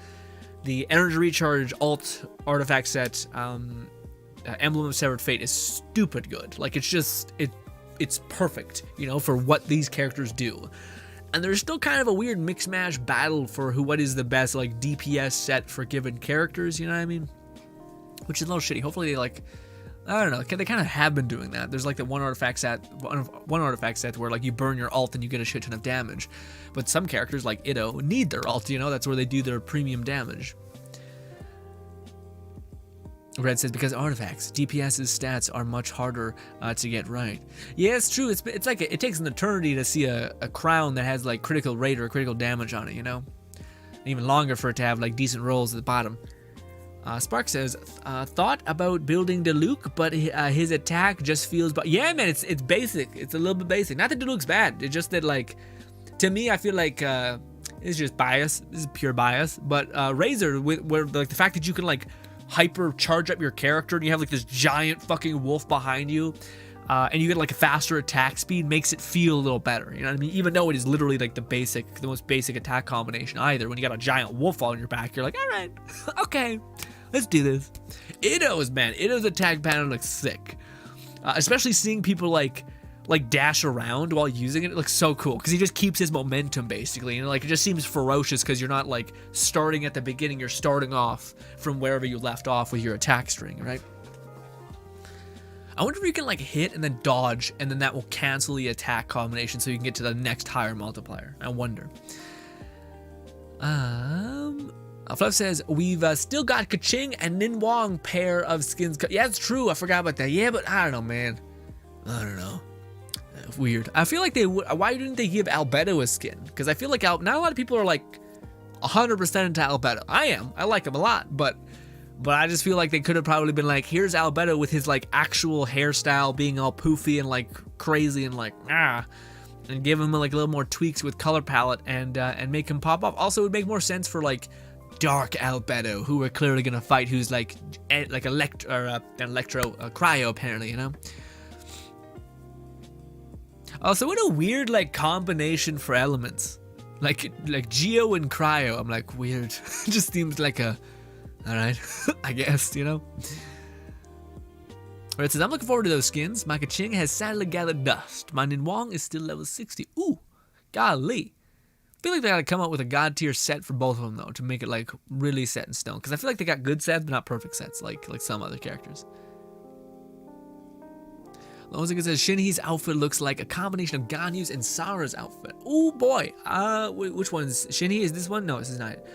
the energy recharge alt artifact set, Emblem of Severed Fate is stupid good. Like, it's perfect, you know, for what these characters do. And there's still kind of a weird mix mash battle for what is the best like DPS set for given characters. You know what I mean? Which is a little shitty. Hopefully they like, I don't know, they kind of have been doing that. There's like the one artifact set where like you burn your ult and you get a shit ton of damage. But some characters like Itto need their ult, you know, that's where they do their premium damage. Red says, because artifacts, DPS's stats are much harder to get right. Yeah, it's true. It's like it takes an eternity to see a crown that has like critical rate or critical damage on it, you know? And even longer for it to have like decent rolls at the bottom. Spark says, thought about building Diluc, but his attack just feels... Yeah, man, it's basic. It's a little bit basic. Not that Diluc's bad. It's just that, like, to me, I feel like it's just bias. This is pure bias. But Razor, where like the fact that you can like hyper charge up your character and you have like this giant fucking wolf behind you, and you get like a faster attack speed, makes it feel a little better. You know what I mean? Even though it is literally like the most basic attack combination either. When you got a giant wolf on your back, you're like, all right, okay, let's do this. Ido's attack pattern looks sick. Especially seeing people like dash around while using it looks so cool because he just keeps his momentum basically, and like it just seems ferocious because you're not like starting at the beginning, you're starting off from wherever you left off with your attack string, right? I wonder if you can like hit and then dodge, and then that will cancel the attack combination so you can get to the next higher multiplier. I wonder. Fluff says, we've still got Kaching and Nin Wong pair of skins. Yeah, it's true. I forgot about that. Yeah, but I don't know, man. I don't know. Weird. I feel like they would. Why didn't they give Albedo a skin? Because I feel like not a lot of people are like 100% into Albedo. I am. I like him a lot, but I just feel like they could have probably been like, here's Albedo with his like actual hairstyle being all poofy and like crazy and like and give him like a little more tweaks with color palette and make him pop off. Also, it would make more sense for like Dark Albedo, who we're clearly gonna fight, who's like Electro Cryo apparently, you know. Also, what a weird like combination for elements, like Geo and Cryo. I'm like, weird. It just seems like a, all right, I guess, you know. Alright, it says, I'm looking forward to those skins. My Kaching has sadly gathered dust. My Nin Wong is still level 60. Ooh, golly. I feel like they gotta come up with a god tier set for both of them though, to make it like really set in stone. Because I feel like they got good sets, but not perfect sets, like some other characters. Lozing says Shinhee's outfit looks like a combination of Ganyu's and Sara's outfit. Oh boy. Which one's Shinhee? Is this one? No, this is not it.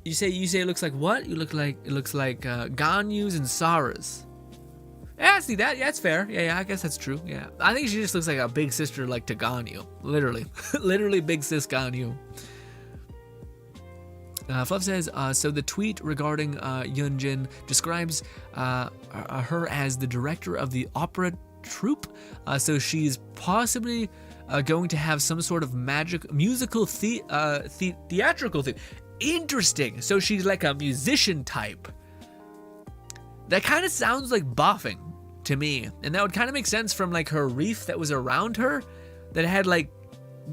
You say it looks like what? It looks like Ganyu's and Sara's. Yeah, I see that. Yeah, it's fair. Yeah, I guess that's true. Yeah. I think she just looks like a big sister like to Ganyu. Literally. Literally big sis Ganyu. Fluff says, so the tweet regarding Yunjin describes her as the director of the opera troupe. So she's possibly going to have some sort of musical theatrical thing. Interesting. So she's like a musician type. That kind of sounds like buffing to me. And that would kind of make sense from like her wreath that was around her that had like,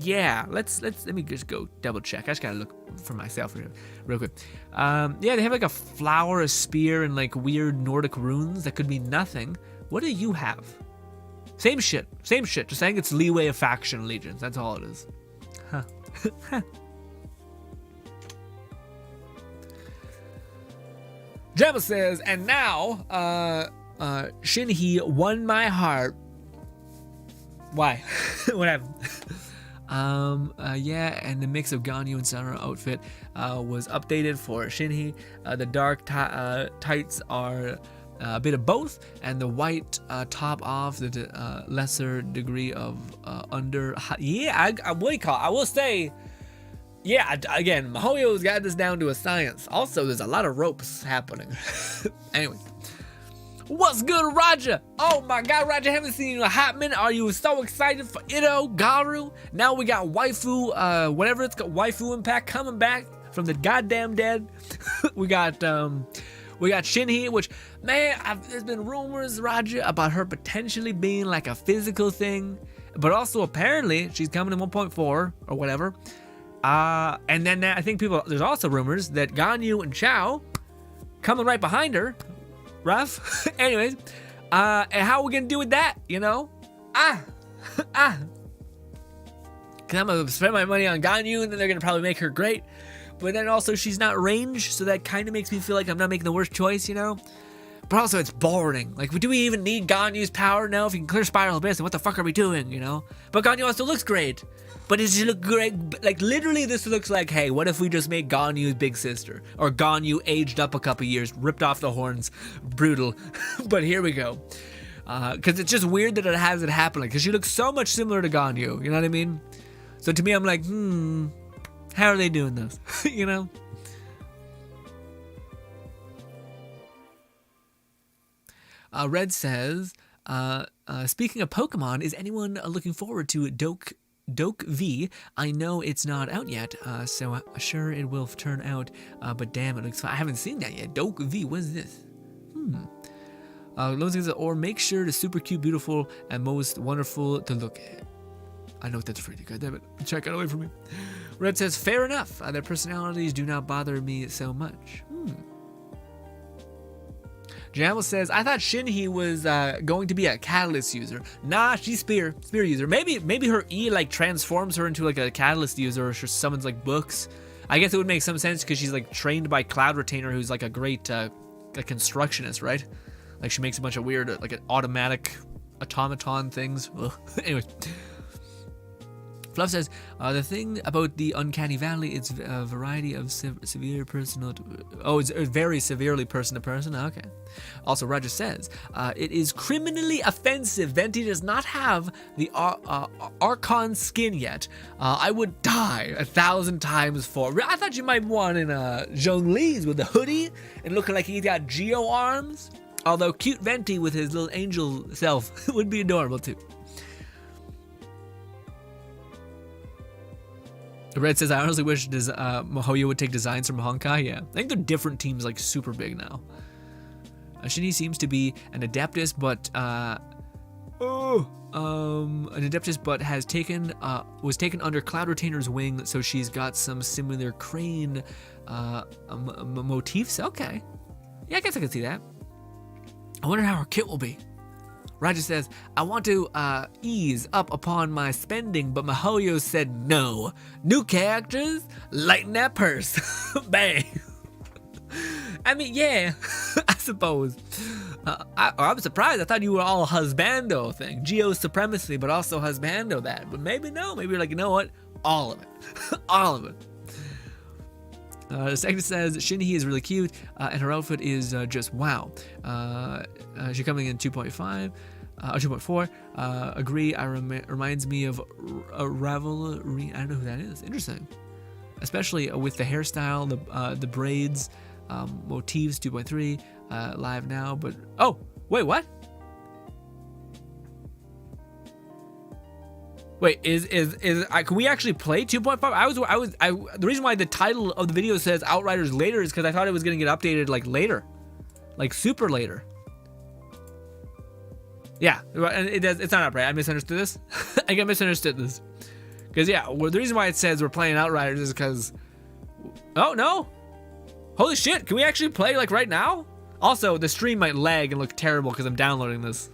yeah, let me just go double check. I just gotta look for myself real quick. Yeah, they have like a flower, a spear, and like weird Nordic runes that could mean nothing. What do you have? Same shit. Just saying it's leeway of faction allegiance. That's all it is. Huh. Gemma says, and now, Shinhee won my heart. Why? What happened? Yeah, and the mix of Ganyu and Sara outfit was updated for Shinhee. The dark tights are a bit of both, and the white top off the lesser degree of under. Yeah, I will say, yeah, again, Mihoyo's got this down to a science. Also, there's a lot of ropes happening. Anyway. What's good, Roger? Oh my god, Roger, haven't seen you in a hot minute. Are you so excited for Ito, Garu? Now we got waifu, whatever it's called, waifu impact coming back from the goddamn dead. we got Shinhee, which, man, there's been rumors, Roger, about her potentially being like a physical thing, but also apparently she's coming in 1.4 or whatever. And then I think there's also rumors that Ganyu and Chao coming right behind her. Rough. Anyways, and how are we gonna do with that, you know? Cause I'm gonna spend my money on Ganyu and then they're gonna probably make her great. But then also she's not ranged, so that kind of makes me feel like I'm not making the worst choice, you know? But also it's boring. Like, do we even need Ganyu's power now? If you can clear Spiral Abyss, then what the fuck are we doing, you know? But Ganyu also looks great. But does she look great? Like, literally this looks like, hey, what if we just make Ganyu's big sister? Or Ganyu aged up a couple years, ripped off the horns, brutal. But here we go. Because it's just weird that it has it happening. Because she looks so much similar to Ganyu, you know what I mean? So to me, I'm like, how are they doing this? You know? Red says, speaking of Pokemon, is anyone looking forward to Doke V? I know it's not out yet, so sure it will turn out, but damn, it looks fun. I haven't seen that yet. Doke V, what is this? Or make sure to super cute, beautiful, and most wonderful to look at. I know that's pretty good. Damn it. Check it away from me. Red says, fair enough. Their personalities do not bother me so much. Jamal says, I thought Shinhee was going to be a catalyst user. Nah, she's spear user. Maybe her E like transforms her into like a catalyst user, or she summons like books. I guess it would make some sense because she's like trained by Cloud Retainer, who's like a great a constructionist, right? Like she makes a bunch of weird like automatic automaton things. Anyways. Fluff says, the thing about the Uncanny Valley, it's a variety of severe personal... it's very severely person to person? Okay. Also, Roger says, it is criminally offensive. Venti does not have the Archon skin yet. I would die 1,000 times for... I thought you might want in Zhongli's with the hoodie and looking like he's got Geo arms. Although cute Venti with his little angel self would be adorable too. Red says, I honestly wish Mihoyo would take designs from Honkai. Yeah, I think they're different teams, like super big now. Shinhee seems to be an Adeptus, but was taken under Cloud Retainer's wing, so she's got some similar crane motifs. Okay, yeah, I guess I can see that. I wonder how her kit will be. Roger says, I want to ease up upon my spending, but Mihoyo said no. New characters? Lighten that purse. Bang. I mean, yeah, I suppose. I'm surprised. I thought you were all husbando thing. Geo supremacy, but also husbando that. But maybe no. Maybe you're like, you know what? All of it. All of it. Second says, Shinhee is really cute, and her outfit is just wow. She's coming in 2.5, 2.4. Agree, reminds me of Ravelry. I don't know who that is. Interesting. Especially with the hairstyle, the braids, motifs, 2.3, live now, but... Oh, wait, what? Wait, can we actually play 2.5? The reason why the title of the video says Outriders Later is because I thought it was gonna get updated like later, like super later. Yeah, it's not up right. I misunderstood this. I misunderstood this. Because yeah, the reason why it says we're playing Outriders is because, oh no, holy shit, can we actually play like right now? Also, the stream might lag and look terrible because I'm downloading this.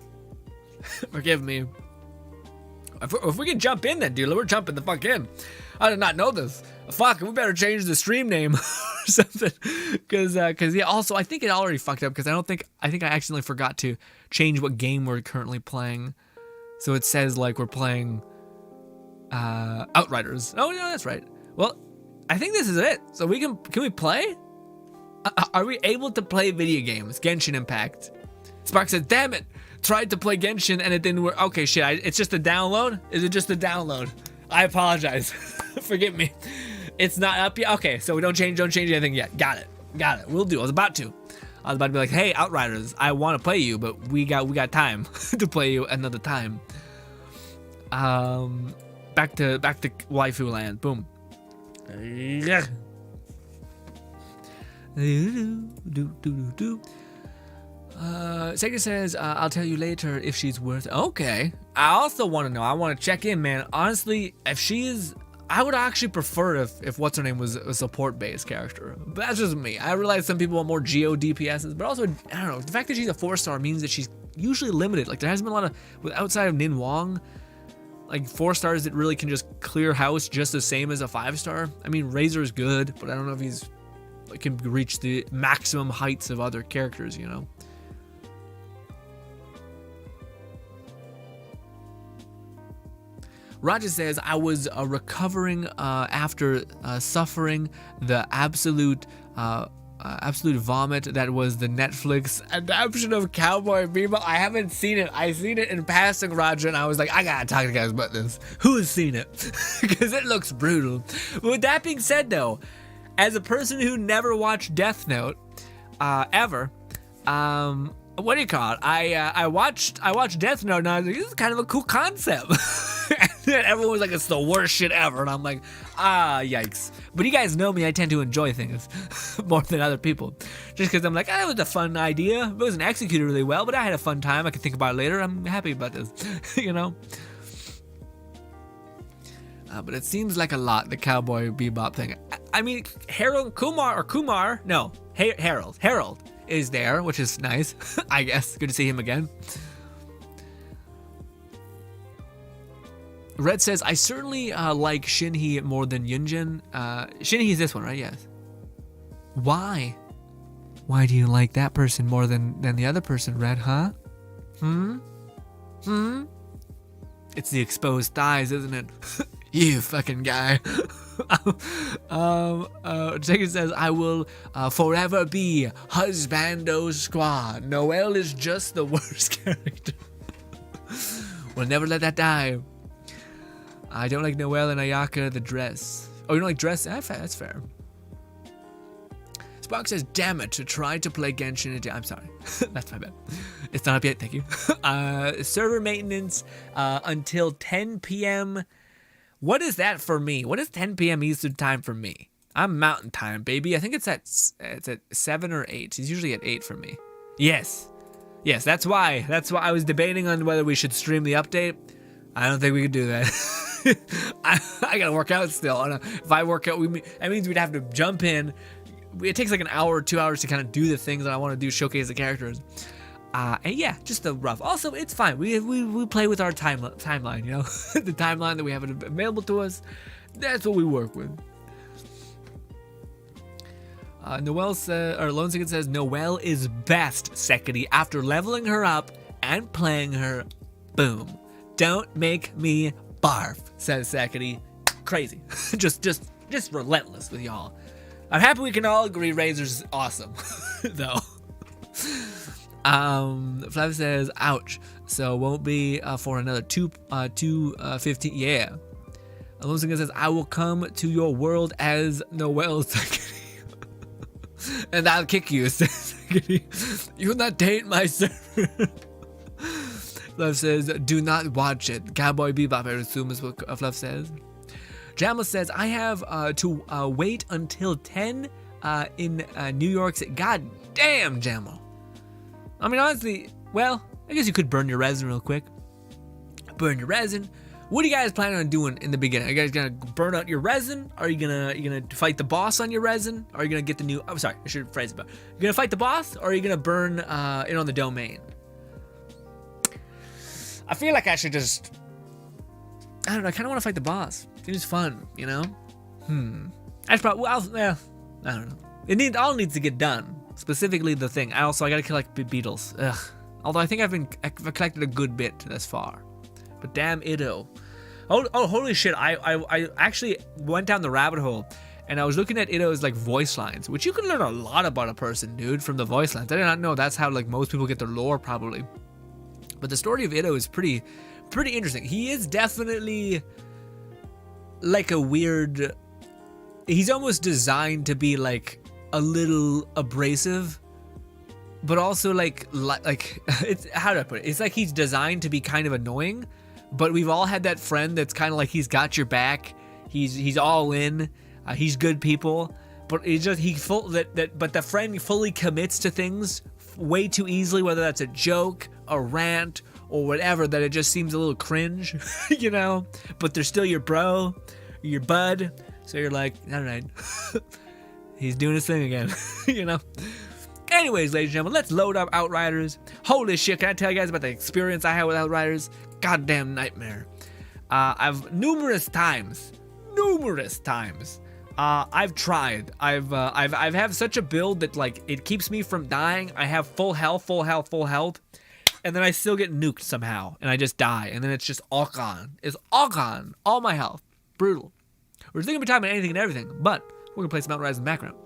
Forgive me. If we can jump in then, dude, we're jumping the fuck in. I did not know this. Fuck, we better change the stream name or something. Cause yeah, also I think it already fucked up because I think I accidentally forgot to change what game we're currently playing. So it says like we're playing Outriders. Oh no, that's right. Well, I think this is it. So can we play? Are we able to play video games? Genshin Impact. Spark said, damn it. Tried to play Genshin and it didn't work. Okay, shit, it's just a download? Is it just a download? I apologize. Forgive me. It's not up yet? Okay, so we don't change anything yet. Got it. We'll do. I was about to be like, hey, Outriders, I want to play you, but we got time to play you another time. Back to waifu land. Boom. Yeah. Sega says, I'll tell you later if she's worth it. Okay. I also want to know. I want to check in, man. Honestly, if she is... I would actually prefer if what's her name was a support-based character. But that's just me. I realize some people want more Geo DPSs, but also, I don't know. The fact that she's a 4-star means that she's usually limited. Like, there hasn't been a lot of... outside of Nin Wong, like, 4-stars that really can just clear house just the same as a 5-star. I mean, Razor's good, but I don't know if he's... can reach the maximum heights of other characters, you know? Roger says, I was recovering after suffering the absolute vomit that was the Netflix adaptation of Cowboy Bebop. I haven't seen it. I seen it in passing, Roger, and I was like, I gotta talk to guys about this. Who has seen it? Because it looks brutal. But with that being said, though, as a person who never watched Death Note ever, what do you call it? I watched Death Note, and I was like, this is kind of a cool concept. And everyone was like, it's the worst shit ever. And I'm like, yikes. But you guys know me, I tend to enjoy things more than other people. Just because I'm like, that was a fun idea. It wasn't executed really well, but I had a fun time. I could think about it later. I'm happy about this, you know? But it seems like a lot, the Cowboy Bebop thing. I mean, Harold is there, which is nice, I guess. Good to see him again. Red says, I certainly like Shinhee more than Yunjin. Shinhee is this one, right? Yes. Why? Why do you like that person more than the other person, Red, huh? It's the exposed thighs, isn't it? You fucking guy. Jacob says, I will forever be Husbando Squad. Noelle is just the worst character. We'll never let that die. I don't like Noelle and Ayaka, the dress. Oh, you don't like dress? That's fair. Spock says, damn it, to try to play Genshin. I'm sorry. That's my bad. It's not up yet, thank you. Server maintenance until 10 p.m. What is that for me? What is 10 p.m. Eastern time for me? I'm Mountain Time, baby. I think it's at 7 or 8. It's usually at 8 for me. Yes, that's why. That's why I was debating on whether we should stream the update. I don't think we could do that. I gotta work out still. If I work out, that means we'd have to jump in. It takes like an hour or 2 hours to kind of do the things that I want to do, showcase the characters. And yeah, just the rough. Also, it's fine. We play with our timeline, you know, the timeline that we have available to us. That's what we work with. Noelle says, or Lone Second says, Noelle is best, Sekiri. After leveling her up and playing her, boom. Don't make me barf, says Sekiri. Crazy. just relentless with y'all. I'm happy we can all agree Razor's awesome, though. Flav says, ouch. So won't be for another 2:15. Yeah. Lone Second says, I will come to your world as Noelle Sekiri. And I'll kick you, says Sekiri. You will not date my server. Fluff says, do not watch it. Cowboy Bebop, I assume is what Fluff says. Jamal says, I have to wait until 10 in New York City. God damn, Jamal. I mean, honestly, well, I guess you could burn your resin real quick. Burn your resin. What are you guys planning on doing in the beginning? Are you guys gonna burn out your resin? Are you gonna fight the boss on your resin? Are you gonna get the new? I'm sorry, I should phrase it better. You gonna fight the boss, or are you gonna burn it on the domain? I feel like I should just. I don't know. I kind of want to fight the boss. It is fun, you know. I probably. Well, I don't know. All needs to get done. Specifically the thing. I gotta collect beetles. Ugh. Although I think I've collected a good bit thus far. But damn Itto. Oh, holy shit. I actually went down the rabbit hole and I was looking at Itto's like voice lines, which you can learn a lot about a person, dude, from the voice lines. I did not know that's how like most people get their lore probably. But the story of Itto is pretty interesting. He is definitely like a weird. He's almost designed to be like a little abrasive, but also like it's, how do I put it? It's like he's designed to be kind of annoying, but we've all had that friend that's kind of like he's got your back. He's all in. He's good people, but it's just but the friend fully commits to things way too easily, whether that's a joke, a rant, or whatever, that it just seems a little cringe, you know? But they're still your bro, your bud, so you're like, all right, he's doing his thing again, you know? Anyways, ladies and gentlemen, let's load up Outriders. Holy shit, can I tell you guys about the experience I had with Outriders? Goddamn nightmare. I've numerous times, I've tried. I've have such a build that like it keeps me from dying. I have full health, and then I still get nuked somehow, and I just die, and then it's just all gone. It's all gone. All my health. Brutal. We're thinking about talking about anything and everything, but we're gonna play some Outriders in the background.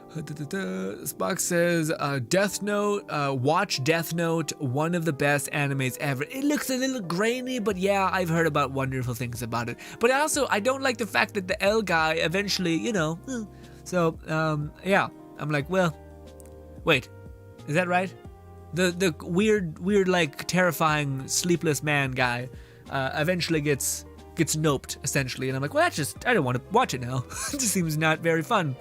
Spock says, Death Note, watch Death Note, one of the best animes ever. It looks a little grainy, but yeah, I've heard about wonderful things about it. But also, I don't like the fact that the L guy eventually, you know, so, yeah, I'm like, well, wait, is that right? The weird, like, terrifying, sleepless man guy eventually gets noped, essentially. And I'm like, well, I don't want to watch it now. It just seems not very fun.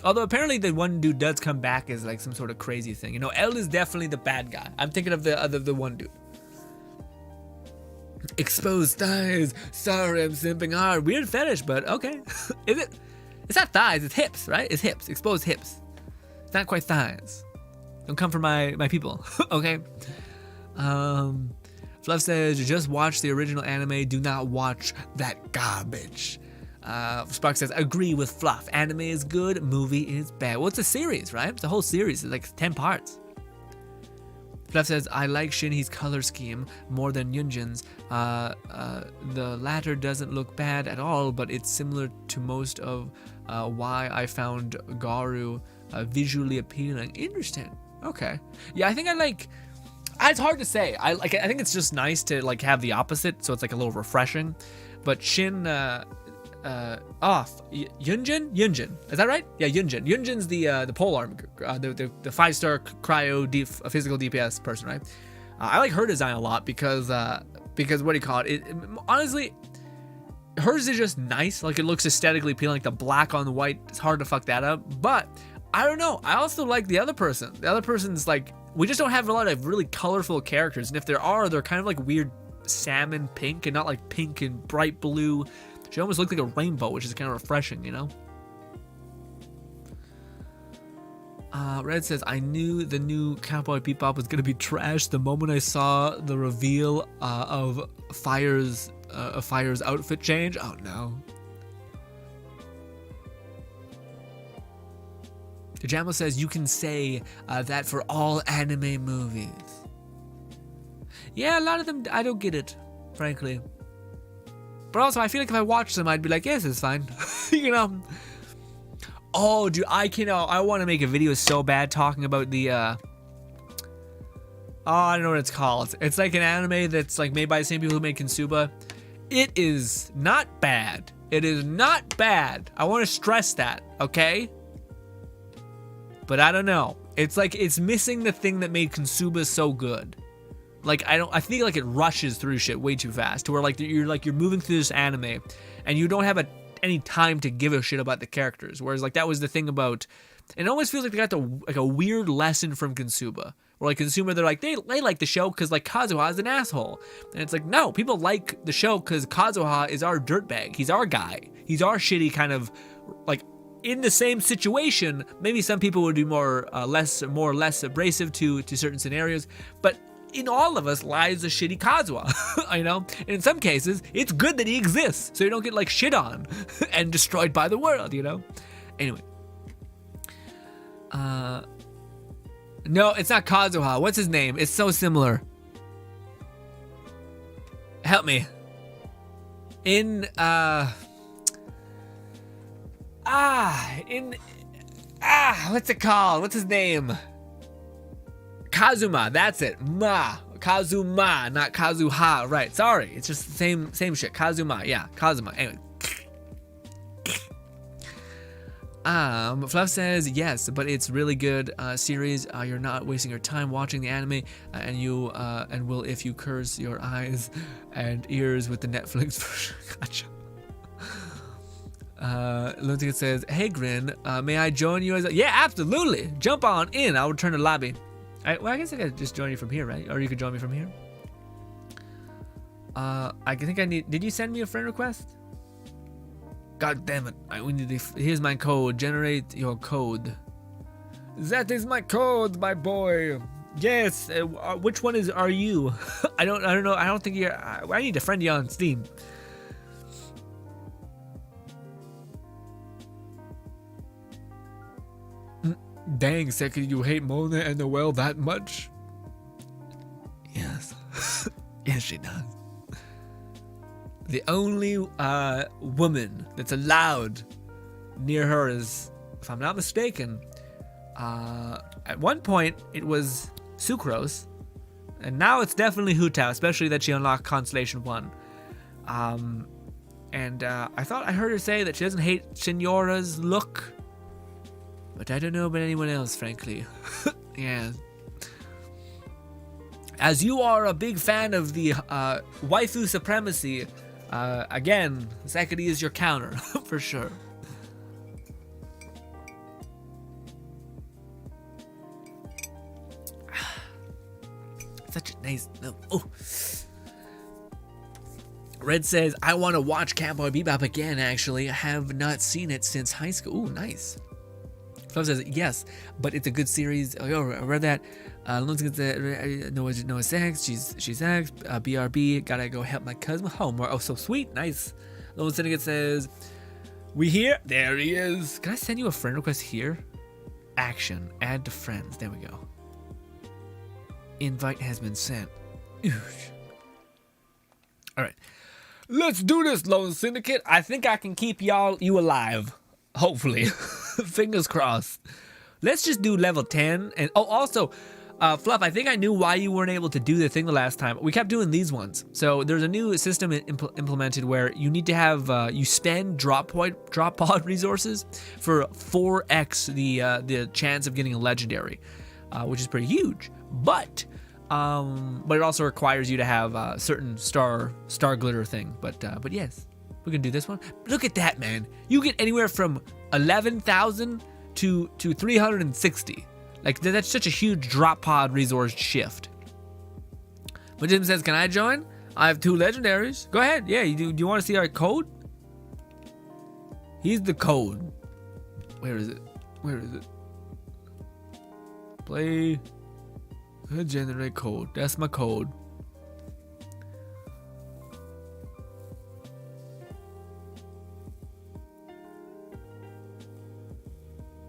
Although apparently the one dude does come back as like some sort of crazy thing. You know, L is definitely the bad guy. I'm thinking of the one dude. Exposed thighs. Sorry, I'm simping hard. Weird fetish, but okay. Is it? It's not thighs. It's hips, right? It's hips. Exposed hips. It's not quite thighs. Don't come for my people. Okay. Fluff says, just watch the original anime. Do not watch that garbage. Spark says, agree with Fluff. Anime is good, movie is bad. Well, it's a series, right? It's a whole series. It's like 10 parts. Fluff says, I like Shinhi's color scheme more than Yunjin's. The latter doesn't look bad at all, but it's similar to most of why I found Garu visually appealing. Interesting. Okay. Yeah, I think I like... It's hard to say. I think it's just nice to like have the opposite, so it's like a little refreshing. But Shin... Yunjin, is that right? Yeah, Yunjin's the pole arm, the 5-star cryo physical DPS person, right? I like her design a lot because what do you call it? Honestly, hers is just nice. Like, it looks aesthetically appealing. Like the black on the white, it's hard to fuck that up. But I don't know. I also like the other person. The other person's like, we just don't have a lot of really colorful characters, and if there are, they're kind of like weird salmon pink and not like pink and bright blue. She almost looked like a rainbow, which is kind of refreshing, you know? Red says, I knew the new Cowboy Bebop was going to be trash the moment I saw the reveal of Fire's outfit change. Oh, no. Jamo says, you can say that for all anime movies. Yeah, a lot of them, I don't get it, frankly. But also, I feel like if I watched them, I'd be like, yes, it's fine. You know? Oh, dude, I want to make a video so bad talking about the, I don't know what it's called. It's like an anime that's like made by the same people who made Konosuba. It is not bad. It is not bad. I want to stress that, okay? But I don't know. It's like, it's missing the thing that made Konosuba so good. Like, I think like it rushes through shit way too fast to where like you're moving through this anime and you don't have any time to give a shit about the characters. Whereas like that was the thing about, it almost feels like they got a weird lesson from Konosuba. Where like Konosuba, they're like, they like the show because like Kazuha is an asshole. And it's like, no, people like the show because Kazuha is our dirtbag. He's our guy. He's our shitty kind of like, in the same situation, maybe some people would be more or less abrasive to certain scenarios, but in all of us lies a shitty Kazuha, you know? And in some cases, it's good that he exists, so you don't get like shit on and destroyed by the world, you know? Anyway. No, it's not Kazuha. What's his name? It's so similar. Help me. What's it called? What's his name? Kazuma, that's it. Kazuma, not Kazuha. Right, sorry. It's just the same shit. Kazuma, yeah, Kazuma. Anyway. Fluff says, yes, but it's really good series. You're not wasting your time watching the anime, and will if you curse your eyes and ears with the Netflix version. Gotcha. Lunatic says, hey Grin, may I join you as yeah, absolutely. Jump on in. I'll return to lobby. Well, I guess I could just join you from here, right? Or you could join me from here. I think I need... Did you send me a friend request? God damn it. We need here's my code. Generate your code. That is my code, my boy. Yes. Which one are you? I don't know. I don't think you're... I need to friend you on Steam. Dang, Seki, you hate Mona and Noelle that much? Yes. Yes, she does. The only woman that's allowed near her is, if I'm not mistaken, at one point it was Sucrose, and now it's definitely Hu-Tao, especially that she unlocked Constellation 1. And I thought I heard her say that she doesn't hate Senora's look. But I don't know about anyone else, frankly. Yeah. As you are a big fan of the waifu supremacy, again, Sekiri is your counter for sure. Such a nice. Oh. Red says, I want to watch Cowboy Bebop again, actually. I have not seen it since high school. Ooh, nice. Fluff says, yes, but it's a good series. Oh, I read that. Noah Sex, she's X. BRB, gotta go help my cousin with homework. Oh, so sweet. Nice. Lone Syndicate says, we here? There he is. Can I send you a friend request here? Action. Add to friends. There we go. Invite has been sent. All right. Let's do this, Lone Syndicate. I think I can keep you alive. Hopefully. Fingers crossed. Let's just do level 10. And oh, also, Fluff, I think I knew why you weren't able to do the thing the last time. We kept doing these ones. So there's a new system implemented where you need to have, you spend drop pod resources for 4x the chance of getting a legendary, which is pretty huge. But it also requires you to have certain star glitter thing. But yes, we can do this one. Look at that, man. You get anywhere from 11,000 to 360. Like, that's such a huge drop pod resource shift. But Jim says, can I join? I have 2 legendaries. Go ahead. Yeah, do you want to see our code? He's the code. Where is it? Play. Generate code. That's my code.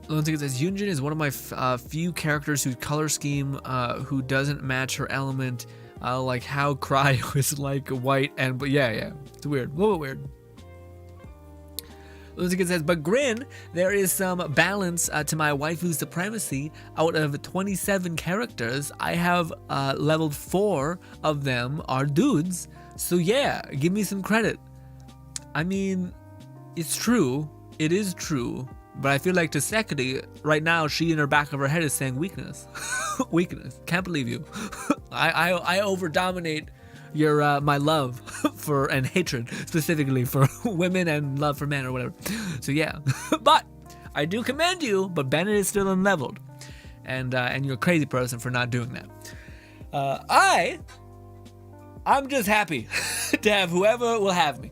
Lone Ticket says Yunjin is one of my few characters whose color scheme who doesn't match her element, like how Cryo is like white but yeah, it's weird, a little bit weird. Lone Ticket says, but Grin, there is some balance to my waifu supremacy. Out of 27 characters, I have leveled 4 of them are dudes. So yeah, give me some credit. I mean, it's true. It is true. But I feel like to Sekiri, right now, she in her back of her head is saying weakness. Weakness. Can't believe you. I over-dominate your my love for and hatred specifically for women and love for men or whatever. So yeah. But I do commend you, but Bennett is still unleveled. And you're a crazy person for not doing that. I'm just happy to have whoever will have me.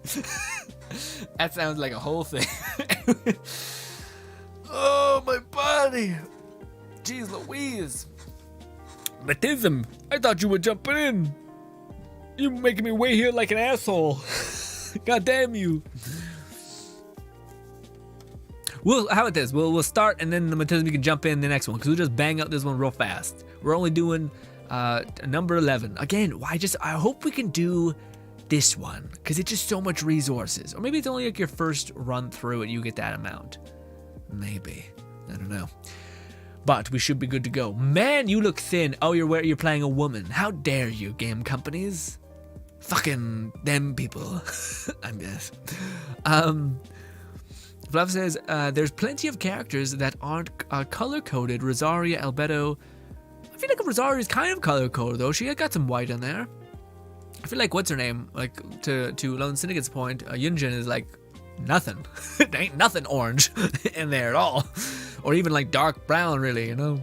That sounds like a whole thing. Oh, my body. Jeez Louise. Baptism, I thought you were jumping in. You're making me wait here like an asshole. God damn you. How about this? We'll start and then the Baptism can jump in the next one because we'll just bang out this one real fast. We're only doing number 11. Again, I hope we can do this one because it's just so much resources. Or maybe it's only like your first run through and you get that amount. Maybe. I don't know. But we should be good to go. Man, you look thin. Oh, you're playing a woman. How dare you, game companies? Fucking them people. I guess. Fluff says, there's plenty of characters that aren't color-coded. Rosaria, Albedo. I feel like Rosaria is kind of color-coded, though. She got some white in there. I feel like, what's her name? Like, to Lone Syndicate's point, Yunjin is like, nothing. There ain't nothing orange in there at all. Or even like dark brown, really, you know?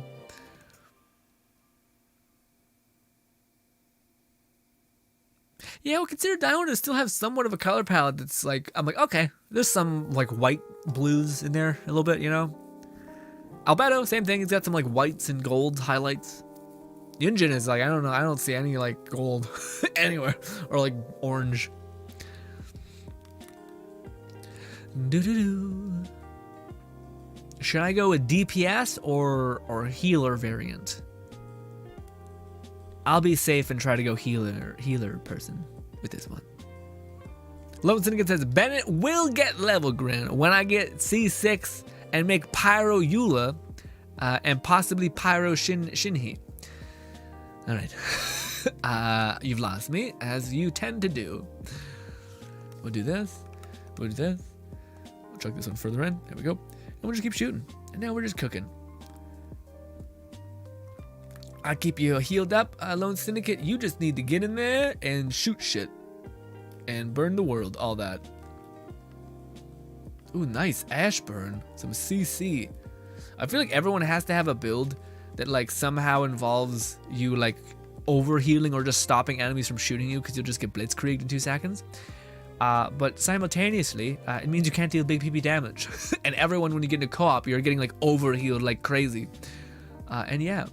Yeah, well, consider Diamond to still have somewhat of a color palette that's like, I'm like, okay, there's some like white blues in there a little bit, you know? Albedo, same thing. He's got some like whites and golds highlights. Yunjin is like, I don't know, I don't see any like gold anywhere or like orange. Should I go with DPS or healer variant? I'll be safe and try to go healer person with this one. Lone Syndicate says Bennett will get level Grin when I get C6 and make Pyro Eula and possibly Pyro Shinhi. All right, you've lost me as you tend to do. We'll do this. We'll do this. We'll chuck this one further in. There we go. And we'll just keep shooting. And now we're just cooking. I keep you healed up, Lone Syndicate. You just need to get in there and shoot shit. And burn the world, all that. Ooh, nice. Ashburn. Some CC. I feel like everyone has to have a build that like somehow involves you like overhealing or just stopping enemies from shooting you because you'll just get blitzkrieged in 2 seconds. But simultaneously, it means you can't deal big PP damage. And everyone, when you get into co-op, you're getting like overhealed like crazy. And yeah.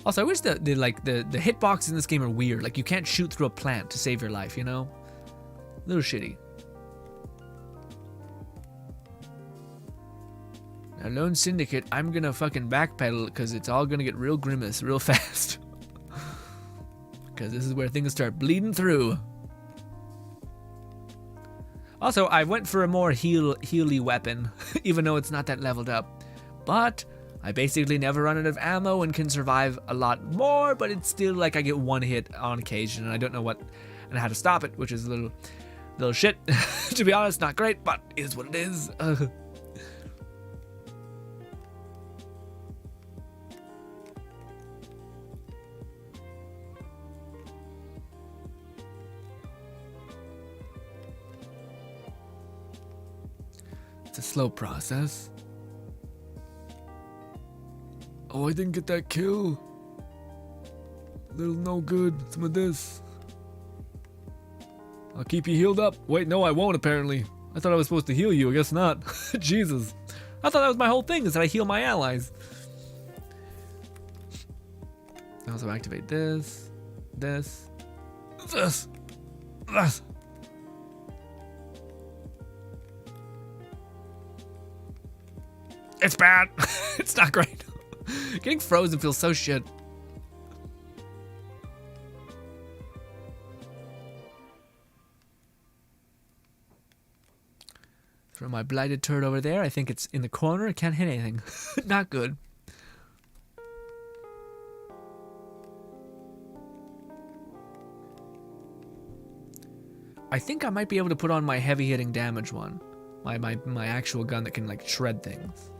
Also, I wish the hitboxes in this game are weird. Like, you can't shoot through a plant to save your life, you know? A little shitty. Now, Lone Syndicate, I'm gonna fucking backpedal because it's all gonna get real grimace real fast. Because this is where things start bleeding through. Also, I went for a more healy weapon, even though it's not that leveled up. But I basically never run out of ammo and can survive a lot more, but it's still like I get 1 hit on occasion and I don't know what and how to stop it, which is a little shit. To be honest, not great, but it is what it is. It's a slow process. Oh, I didn't get that kill. Little no good. Some of this. I'll keep you healed up. Wait, no, I won't apparently. I thought I was supposed to heal you. I guess not. Jesus. I thought that was my whole thing, is that I heal my allies. I also activate this. This. This. This. It's bad. It's not great. Getting frozen feels so shit. Throw my blighted turret over there. I think it's in the corner. It can't hit anything. Not good. I think I might be able to put on my heavy hitting damage one. My actual gun that can like shred things.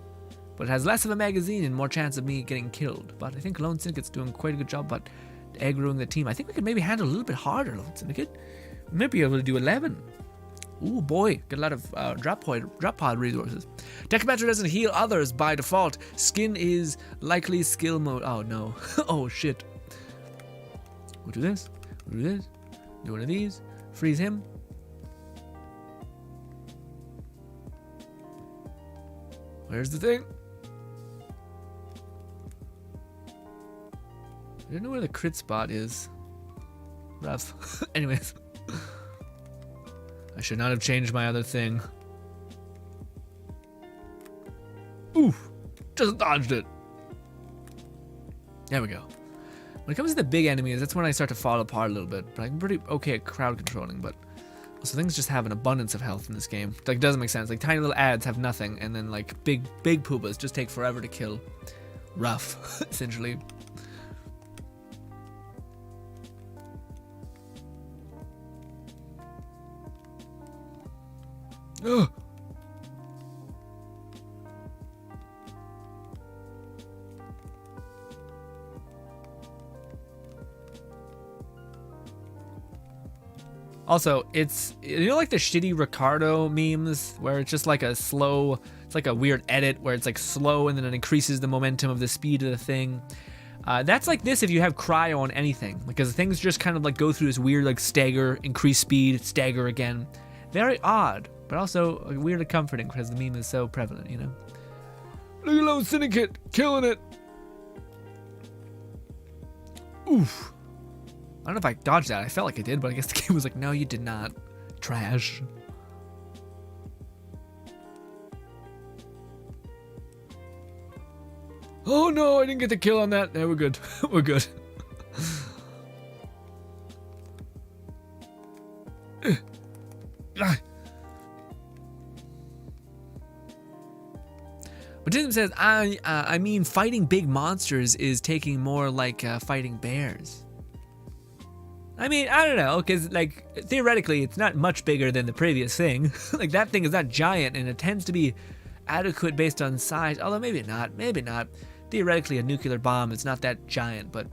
But it has less of a magazine and more chance of me getting killed. But I think Lone Syndicate's doing quite a good job about aggroing the team. I think we could maybe handle a little bit harder, Lone Syndicate. We might be able to do 11. Ooh boy, get a lot of drop pod resources. Deckmancer doesn't heal others by default. Skin is likely skill mode. Oh no. Oh shit. We'll do this. We'll do this. Do one of these. Freeze him. Where's the thing? I don't know where the crit spot is. Rough. Anyways. I should not have changed my other thing. Oof. Just dodged it. There we go. When it comes to the big enemies, that's when I start to fall apart a little bit. But I'm pretty okay at crowd controlling, but also things just have an abundance of health in this game. Like, it doesn't make sense. Like, tiny little ads have nothing, and then like big poobas just take forever to kill. Rough, essentially. Ugh. Also, it's, you know, like the shitty Ricardo memes where it's just like a slow, it's like a weird edit where it's like slow and then it increases the momentum of the speed of the thing. That's like this if you have cryo on anything, because things just kind of like go through this weird like stagger, increase speed, stagger again. Very odd, but also weird and comforting because the meme is so prevalent, you know? Look at Lone Syndicate, killing it! Oof. I don't know if I dodged that. I felt like I did, but I guess the game was like, no, you did not. Trash. Oh no, I didn't get the kill on that. No, we're good. We're good. Buddhism says, I mean, fighting big monsters is taking more like fighting bears. I mean, I don't know, because, like, theoretically, it's not much bigger than the previous thing. Like, that thing is not giant, and it tends to be adequate based on size, although maybe not. Theoretically, a nuclear bomb is not that giant, but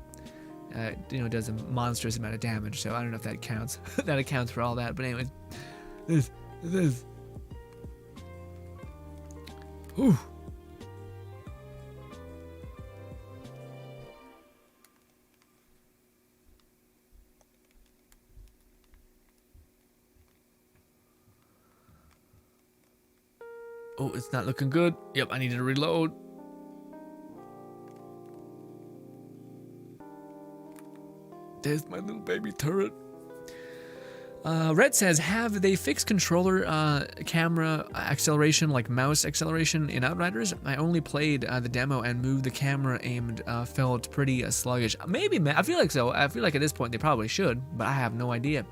it does a monstrous amount of damage, so I don't know if that counts. That accounts for all that, but anyways, this. Whew. Oh, it's not looking good. Yep, I need to reload. There's my little baby turret. Red says, have they fixed controller camera acceleration, like mouse acceleration in Outriders? I only played the demo and moved the camera aimed felt pretty sluggish. Maybe, man. I feel like so. I feel like at this point they probably should, but I have no idea.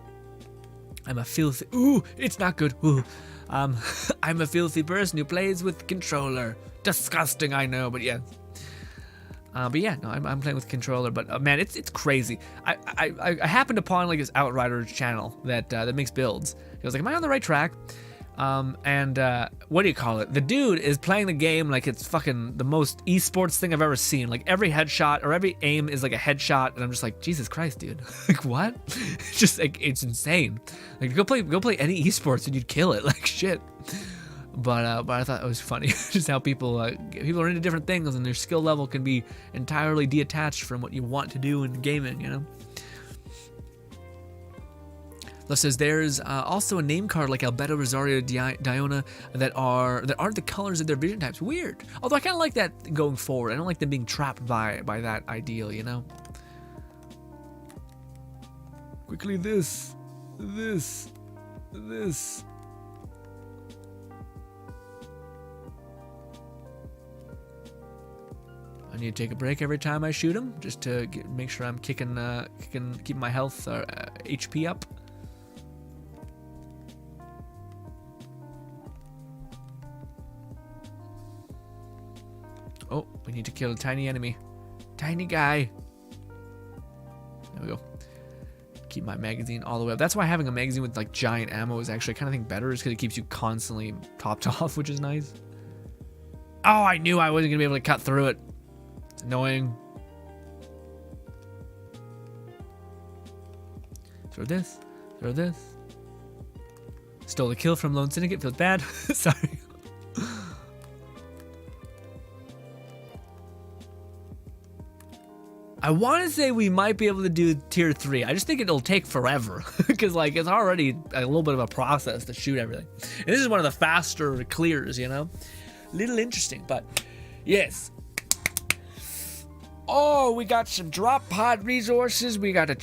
I'm a filthy... Ooh, it's not good. Ooh. I'm a filthy person who plays with controller. Disgusting, I know, but yeah. But yeah, no, I'm playing with controller. But man, it's crazy. I happened upon like this Outriders channel that makes builds. I was like, am I on the right track? And what do you call it? The dude is playing the game like it's fucking the most esports thing I've ever seen. Like every headshot or every aim is like a headshot, and I'm just like, Jesus Christ, dude. Like what? It's just like it's insane. Like go play any esports and you'd kill it. Like shit. But I thought it was funny just how people are into different things and their skill level can be entirely detached from what you want to do in gaming, you know. Left says there's also a name card like Albedo, Rosario, Diona that aren't the colors of their vision types. Weird. Although I kind of like that going forward. I don't like them being trapped by that ideal, you know. Quickly, this. I need to take a break every time I shoot him, just to make sure I'm keep my health HP up. Oh, we need to kill a tiny enemy. Tiny guy. There we go. Keep my magazine all the way up. That's why having a magazine with like giant ammo is actually kind of think better, is because it keeps you constantly topped off, which is nice. Oh, I knew I wasn't gonna be able to cut through it. It's annoying. Throw this. Stole the kill from Lone Syndicate. Feels bad. Sorry. I want to say we might be able to do tier 3. I just think it'll take forever because like it's already a little bit of a process to shoot everything. And this is one of the faster clears, you know. Little interesting, but yes. Oh, we got some drop pod resources. We got a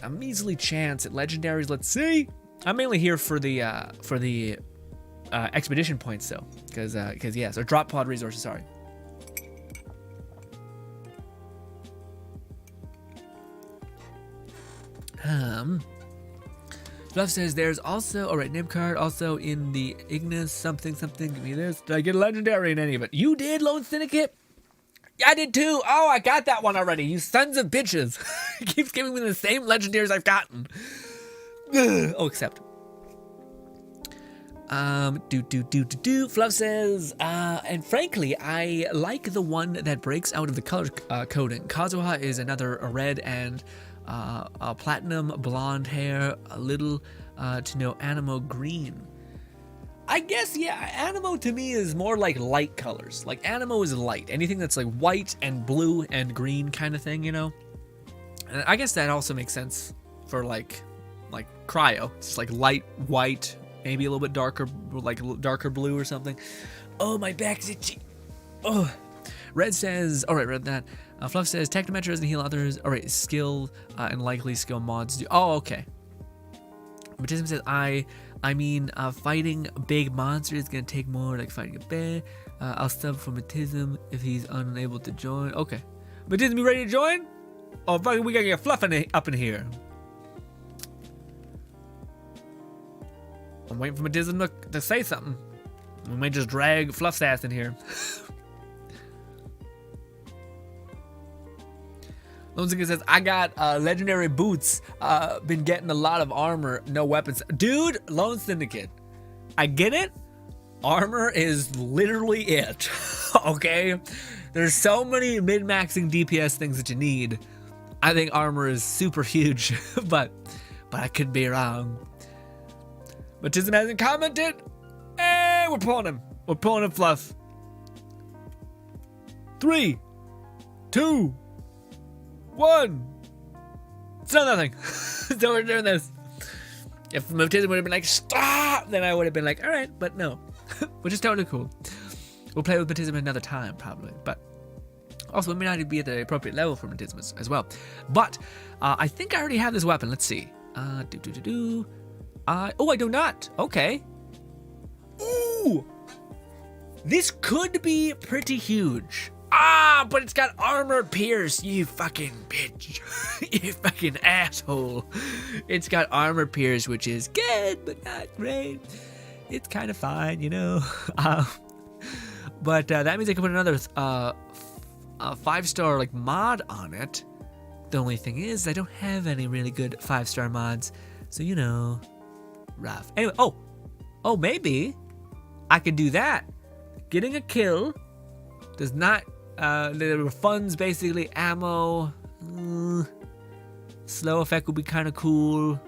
measly chance at legendaries. Let's see. I'm mainly here for the expedition points though, because yes, or drop pod resources. Sorry. Fluff says there's also, alright, name card, also in the Ignis something. Give me this. Did I get a legendary in any of it? You did, Lone Syndicate? Yeah, I did too. Oh, I got that one already. You sons of bitches. He keeps giving me the same legendaries I've gotten. Oh, except. Fluff says, and frankly, I like the one that breaks out of the color coding. Kazuha is another red and platinum blonde hair, a little to no animo green. I guess, yeah, animo to me is more like light colors. Like animo is light. Anything that's like white and blue and green kind of thing, you know? And I guess that also makes sense for like cryo. It's just like light white, maybe a little bit darker, like darker blue or something. Oh, my back's itchy. Oh. Red says, alright, read that. Fluff says, Technometra doesn't heal others. Alright, skill and likely skill mods do. Oh, okay. Batism says, I mean, fighting big monsters is gonna take more like fighting a bear. I'll sub for Batism if he's unable to join. Okay. Batism, you ready to join? Oh, fuck, we gotta get Fluff up in here. I'm waiting for Batism to say something. We might just drag Fluff's ass in here. Lone Syndicate says, I got legendary boots, been getting a lot of armor, no weapons. Dude, Lone Syndicate, I get it, armor is literally it. Okay? There's so many min-maxing DPS things that you need. I think armor is super huge, but I could be wrong. But Tism hasn't commented. Hey, we're pulling him. We're pulling him, Fluff. 3, 2, 1. It's not nothing. So we're doing this. If Tism would have been like, stop, then I would have been like, all right, but no. Which is totally cool. We'll play with Batism another time, probably. But also, it may not be at the appropriate level for Batism as well. But I think I already have this weapon. Let's see. Oh, I do not. Okay. Ooh. This could be pretty huge. Ah, but it's got armor pierce, you fucking bitch. You fucking asshole. It's got armor pierce, which is good, but not great. It's kind of fine, you know. But that means I can put another 5-star like mod on it. The only thing is I don't have any really good 5-star mods, so you know, rough. Anyway, oh, maybe I could do that. Getting a kill does not refunds basically ammo. Slow effect would be kind of cool.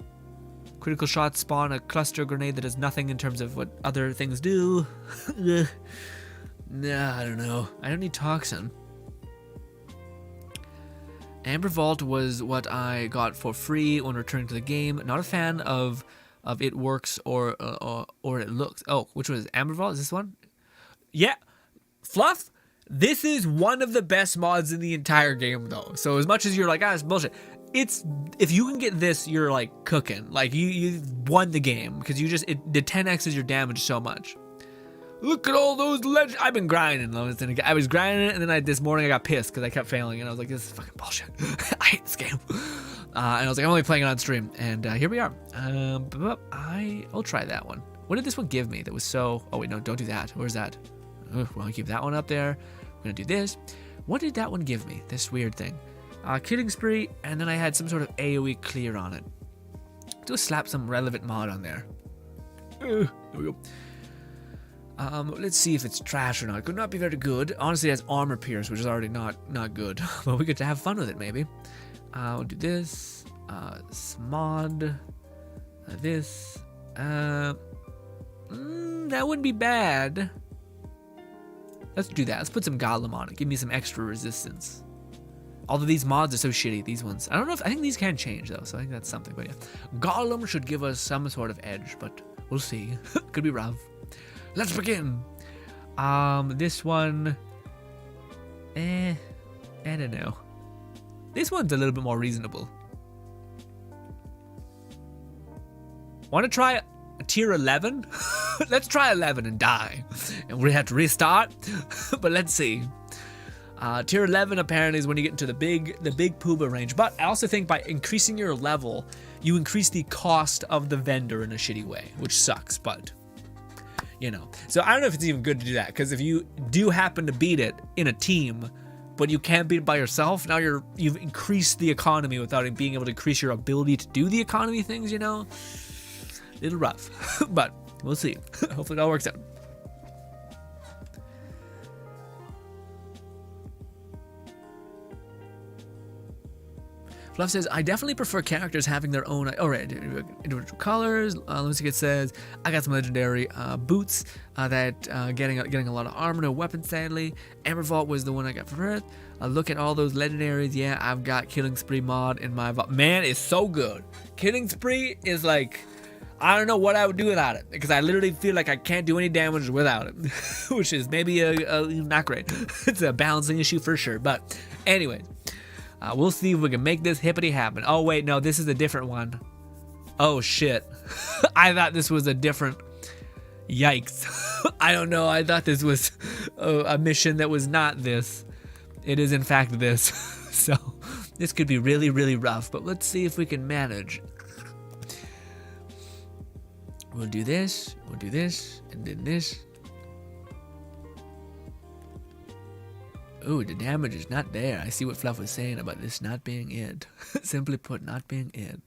Critical shots spawn a cluster grenade that does nothing in terms of what other things do. Nah, I don't know. I don't need toxin. Amber Vault was what I got for free when returning to the game. Not a fan of it works or it looks. Oh, which one is it? Amber Vault? Is this one? Yeah. Fluff, this is one of the best mods in the entire game, though. So as much as you're like, it's bullshit, it's, if you can get this, you're like cooking. Like you won the game because you just the 10x's your damage so much. Look at all those legends. I've been grinding those. I was grinding it, and then this morning I got pissed because I kept failing, and I was like, this is fucking bullshit. I hate this game. And I was like, I'm only playing it on stream, and here we are. I'll try that one. What did this one give me that was so... Oh, wait, no, don't do that. Where's that? We're going to keep that one up there. We're going to do this. What did that one give me? This weird thing. Killing spree, and then I had some sort of AoE clear on it. Just slap some relevant mod on there. There we go. Let's see if it's trash or not. It could not be very good. Honestly, it has armor pierce, which is already not good. But we get to have fun with it, maybe. We'll do this. Smod. This. That wouldn't be bad. Let's do that. Let's put some Golem on it. Give me some extra resistance. Although these mods are so shitty, these ones. I don't know if... I think these can change, though, so I think that's something. But yeah. Golem should give us some sort of edge, but we'll see. Could be rough. Let's begin. This one... I don't know. This one's a little bit more reasonable. Want to try a tier 11? Let's try 11 and die. And we have to restart. But let's see. Tier 11 apparently is when you get into the big Pooba range. But I also think by increasing your level, you increase the cost of the vendor in a shitty way, which sucks, but you know. So I don't know if it's even good to do that, because if you do happen to beat it in a team, but you can't beat it by yourself, now you've increased the economy without being able to increase your ability to do the economy things, you know? A little rough, but we'll see. Hopefully it all works out. Fluff says, I definitely prefer characters having their own individual colors. Lucic says, I got some legendary boots that getting a lot of armor, no weapons, sadly. Amber Vault was the one I got for Earth. Look at all those legendaries. Yeah, I've got Killing Spree mod in my vault. Man, it's so good. Killing Spree is like, I don't know what I would do without it, because I literally feel like I can't do any damage without it, which is maybe not great. It's a balancing issue for sure. But anyway. We'll see if we can make this hippity happen. Oh, wait, no, this is a different one. Oh, shit. I thought this was a different... Yikes. I don't know. I thought this was a mission that was not this. It is, in fact, this. So, this could be really, really rough, but let's see if we can manage. We'll do this, and then this. Ooh, the damage is not there. I see what Fluff was saying about this not being it. Simply put, not being it.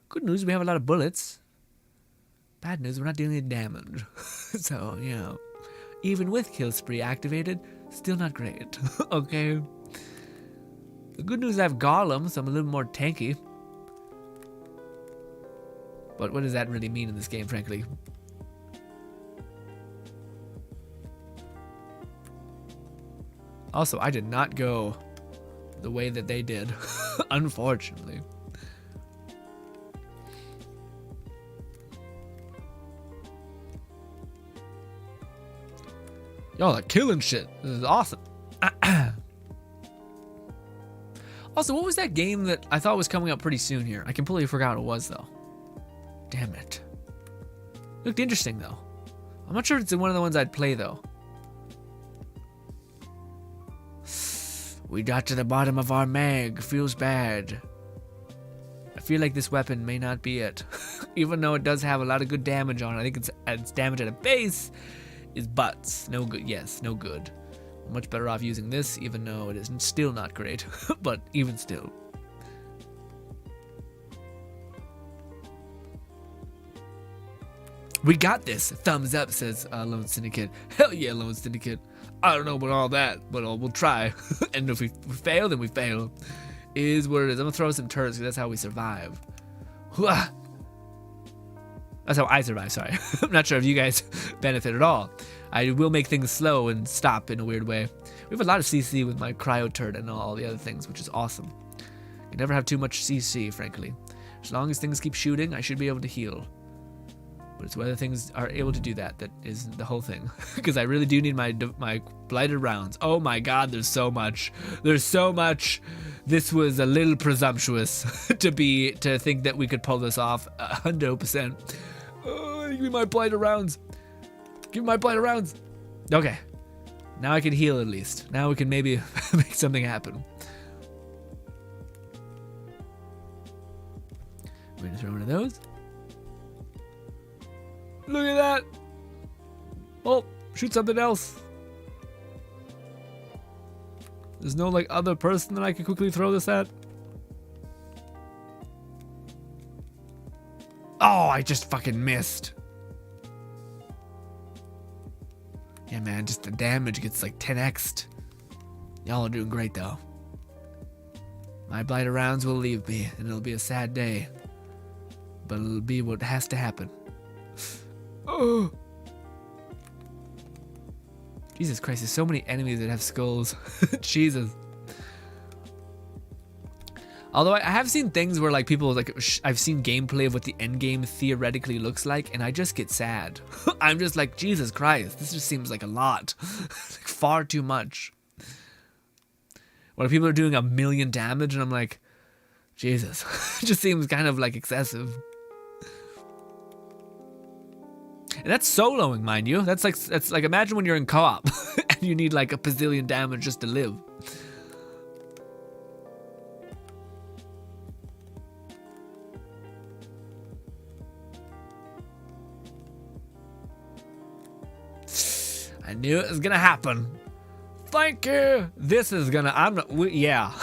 Good news, we have a lot of bullets. Bad news, we're not dealing any damage. So, even with kill spree activated, still not great. Okay. The good news, I have Golem, so I'm a little more tanky. But what does that really mean in this game, frankly? Also, I did not go the way that they did, unfortunately. Y'all are killing shit. This is awesome. Also, what was that game that I thought was coming up pretty soon here? I completely forgot what it was, though. Damn it. Looked interesting, though. I'm not sure if it's one of the ones I'd play, though. We got to the bottom of our mag. Feels bad. I feel like this weapon may not be it. Even though it does have a lot of good damage on it. I think its damage at a base is butts. No good. Yes, no good. I'm much better off using this, even though it is still not great. But even still. We got this. Thumbs up, says Lone Syndicate. Hell yeah, Lone Syndicate. I don't know about all that, but we'll try. And if we fail, then we fail. Is what it is. I'm gonna throw some turrets because that's how we survive. That's how I survive, sorry. I'm not sure if you guys benefit at all. I will make things slow and stop in a weird way. We have a lot of CC with my cryo turret and all the other things, which is awesome. You never have too much CC, frankly. As long as things keep shooting, I should be able to heal. But it's whether things are able to do that is the whole thing. Because I really do need my blighted rounds. Oh my god, there's so much. There's so much. This was a little presumptuous to think that we could pull this off 100%. Give me my blighted rounds. Give me my blighted rounds. Okay. Now I can heal at least. Now we can maybe make something happen. We're gonna throw one of those. Look at that. Oh, shoot something else. There's no other person that I can quickly throw this at. Oh, I just fucking missed. Yeah, man, just the damage gets 10x'd. Y'all are doing great, though. My blighted rounds will leave me, and it'll be a sad day. But it'll be what has to happen. Oh. Jesus Christ, there's so many enemies that have skulls. Jesus. Although I have seen things where people I've seen gameplay of what the end game theoretically looks like, and I just get sad. I'm just like, Jesus Christ, this just seems like a lot. Far too much. Where people are doing 1,000,000 damage, and I'm like, Jesus. It just seems kind of excessive. And that's soloing, mind you. That's like imagine when you're in co-op and you need a bazillion damage just to live. I knew it was gonna happen. Thank you. This is gonna. Yeah.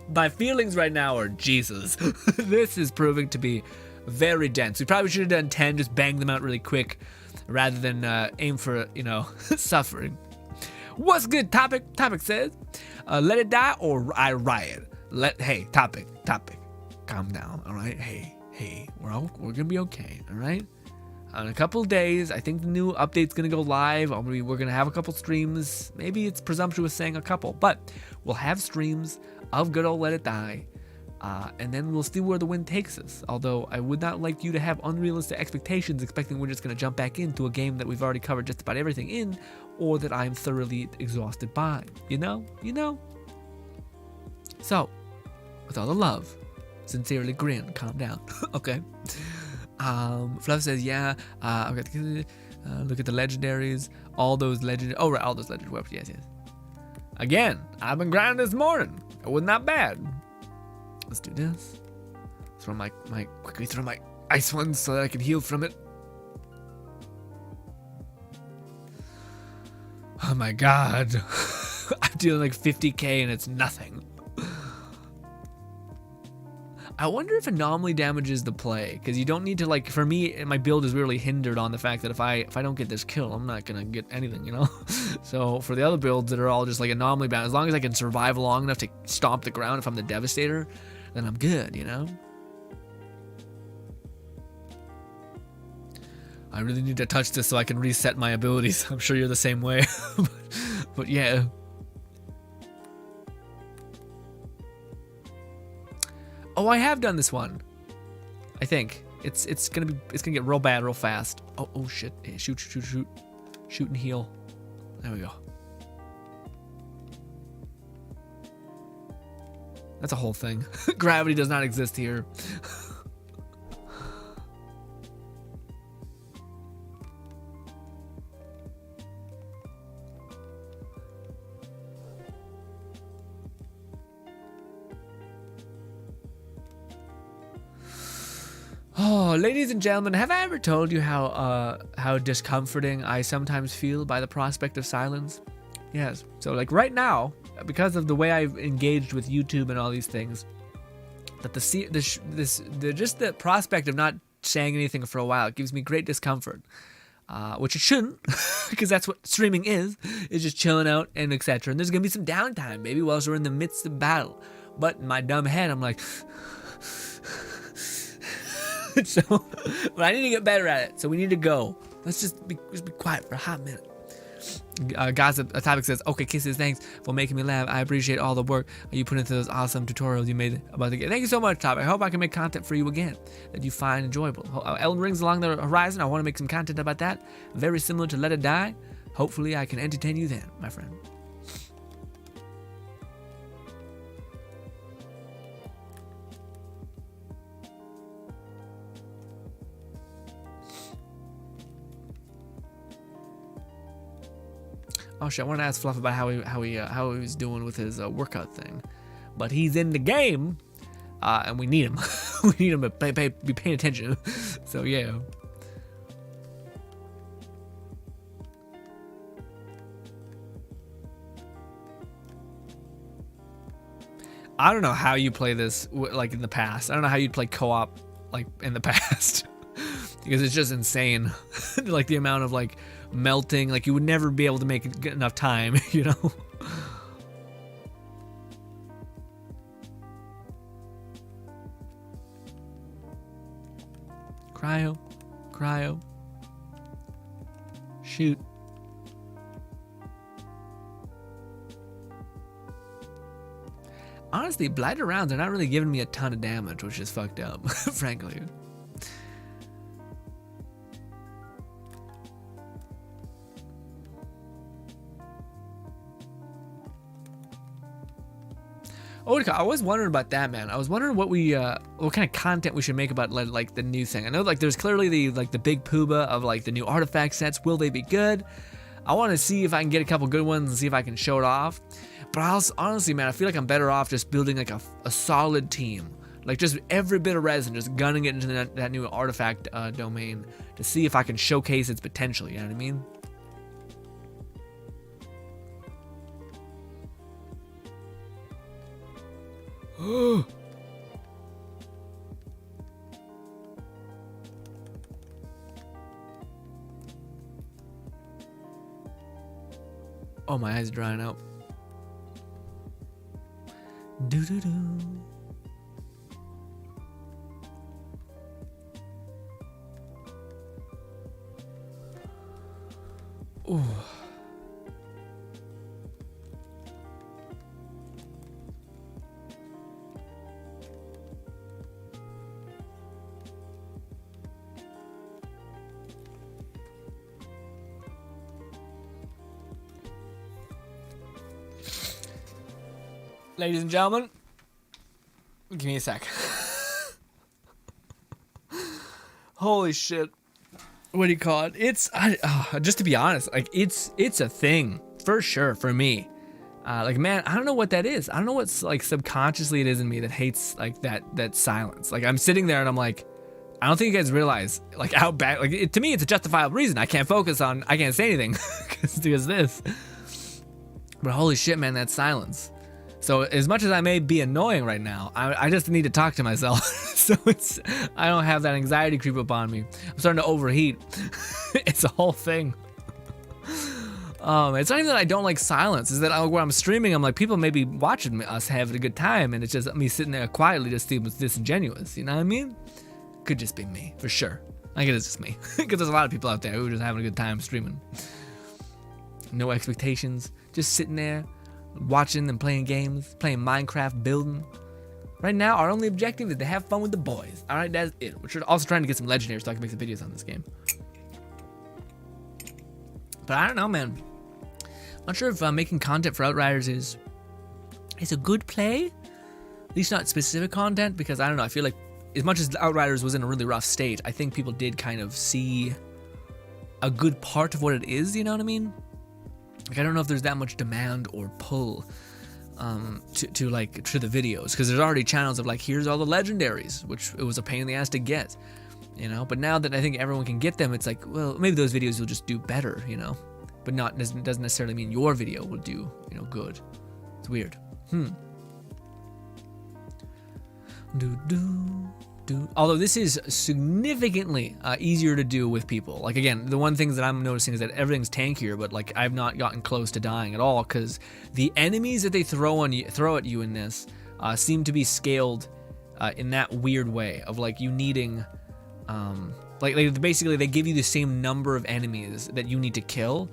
My feelings right now are Jesus. This is proving to be very dense. We probably should have done 10, just bang them out really quick, rather than aim for, suffering. What's good, Topic? Topic says, let it die or I riot. Hey, Topic, calm down, all right? Hey, we're gonna be okay, all right? In a couple of days, I think the new update's gonna go live. We're gonna have a couple streams. Maybe it's presumptuous saying a couple, but we'll have streams of good old Let It Die. And then we'll see where the wind takes us. Although I would not like you to have unrealistic expectations, expecting we're just going to jump back into a game that we've already covered just about everything in, or that I'm thoroughly exhausted by. You know? So, with all the love, sincerely Grin, calm down. Okay. Fluff says, yeah. Look at the legendaries. All those legendary. Oh, right, all those legendary weapons. Yes. Again, I've been grinding this morning. It was not bad. Let's do this. Quickly throw my ice ones so that I can heal from it. Oh my god. I'm dealing 50k and it's nothing. I I wonder if anomaly damages the play, because you don't need to, like, for me, my build is really hindered on the fact that if I don't get this kill, I'm not gonna get anything, you know? So for the other builds that are all just like anomaly bound, as long as I can survive long enough to stomp the ground if I'm the Devastator, then I'm good, you know? I really need to touch this so I can reset my abilities. I'm sure you're the same way. But yeah. Oh, I have done this one. I think it's gonna get real bad real fast. Oh shit! Hey, shoot, shoot and heal. There we go. That's a whole thing. Gravity does not exist here. Oh, ladies and gentlemen, have I ever told you how discomforting I sometimes feel by the prospect of silence? Yes. So like right now, because of the way I've engaged with YouTube and all these things, that the prospect of not saying anything for a while gives me great discomfort. Which it shouldn't, because that's what streaming is just chilling out and etc. And there's gonna be some downtime, maybe, whilst we're in the midst of battle. But in my dumb head, I'm like. So, but I need to get better at it. So we need to go. Let's just be quiet for a hot minute. Gossip Topic says, "Okay, kisses. Thanks for making me laugh. I appreciate all the work you put into those awesome tutorials you made about the game. Thank you so much, Topic. I hope I can make content for you again that you find enjoyable. Elden Ring's along the horizon. I want to make some content about that. Very similar to Let It Die. Hopefully, I can entertain you then, my friend." Oh shit! I wanted to ask Fluff about how he was doing with his workout thing, but he's in the game, and we need him. We need him to be paying attention. So yeah. I don't know how you play this like in the past. I don't know how you'd play co-op like in the past, because it's just insane. Like the amount of like melting, like you would never be able to make enough time, you know. Cryo, shoot. Honestly, blighted rounds are not really giving me a ton of damage, which is fucked up, frankly. Oh, I was wondering about that, man. I was wondering what kind of content we should make about like the new thing. I know like there's clearly the big pooba of like the new artifact sets. Will they be good? I want to see if I can get a couple good ones and see if I can show it off. But honestly, man, I feel like I'm better off just building like a solid team, like just every bit of resin, just gunning it into that new artifact domain to see if I can showcase its potential. You know what I mean? Oh, my eyes are drying out. Do. Ooh. Ladies and gentlemen, give me a sec. Holy shit. What do you call it? It's just to be honest, like it's a thing for sure for me. Like, man, I don't know what that is. I don't know what's like subconsciously it is in me that hates like that silence. Like I'm sitting there and I'm like, I don't think you guys realize like how bad. Like to me, it's a justifiable reason. I can't say anything because this. But holy shit, man, that silence. So as much as I may be annoying right now, I just need to talk to myself. So I don't have that anxiety creep up on me. I'm starting to overheat. It's a whole thing. It's not even that I don't like silence. It's that when I'm streaming, I'm like, people may be watching us having a good time, and it's just me sitting there quietly just seems disingenuous. You know what I mean? Could just be me, for sure. I guess it's just me. Because there's a lot of people out there who are just having a good time streaming. No expectations. Just sitting there, watching and playing games, playing Minecraft, building. Right now, our only objective is to have fun with the boys. Alright, that's it. We're also trying to get some legendaries so I can make some videos on this game. But I don't know, man. I'm not sure if making content for Outriders is a good play. At least not specific content, because I don't know, I feel like as much as Outriders was in a really rough state, I think people did kind of see a good part of what it is, you know what I mean? Like, I don't know if there's that much demand or pull to the videos, because there's already channels of like, here's all the legendaries, which it was a pain in the ass to get, you know? But now that I think everyone can get them, it's like, well, maybe those videos will just do better, you know? But doesn't necessarily mean your video will do, you know, good. It's weird. Although this is significantly easier to do with people. Like, again, the one thing that I'm noticing is that everything's tankier, but like I've not gotten close to dying at all, because the enemies that they throw at you in this seem to be scaled in that weird way of like you needing like basically they give you the same number of enemies that you need to kill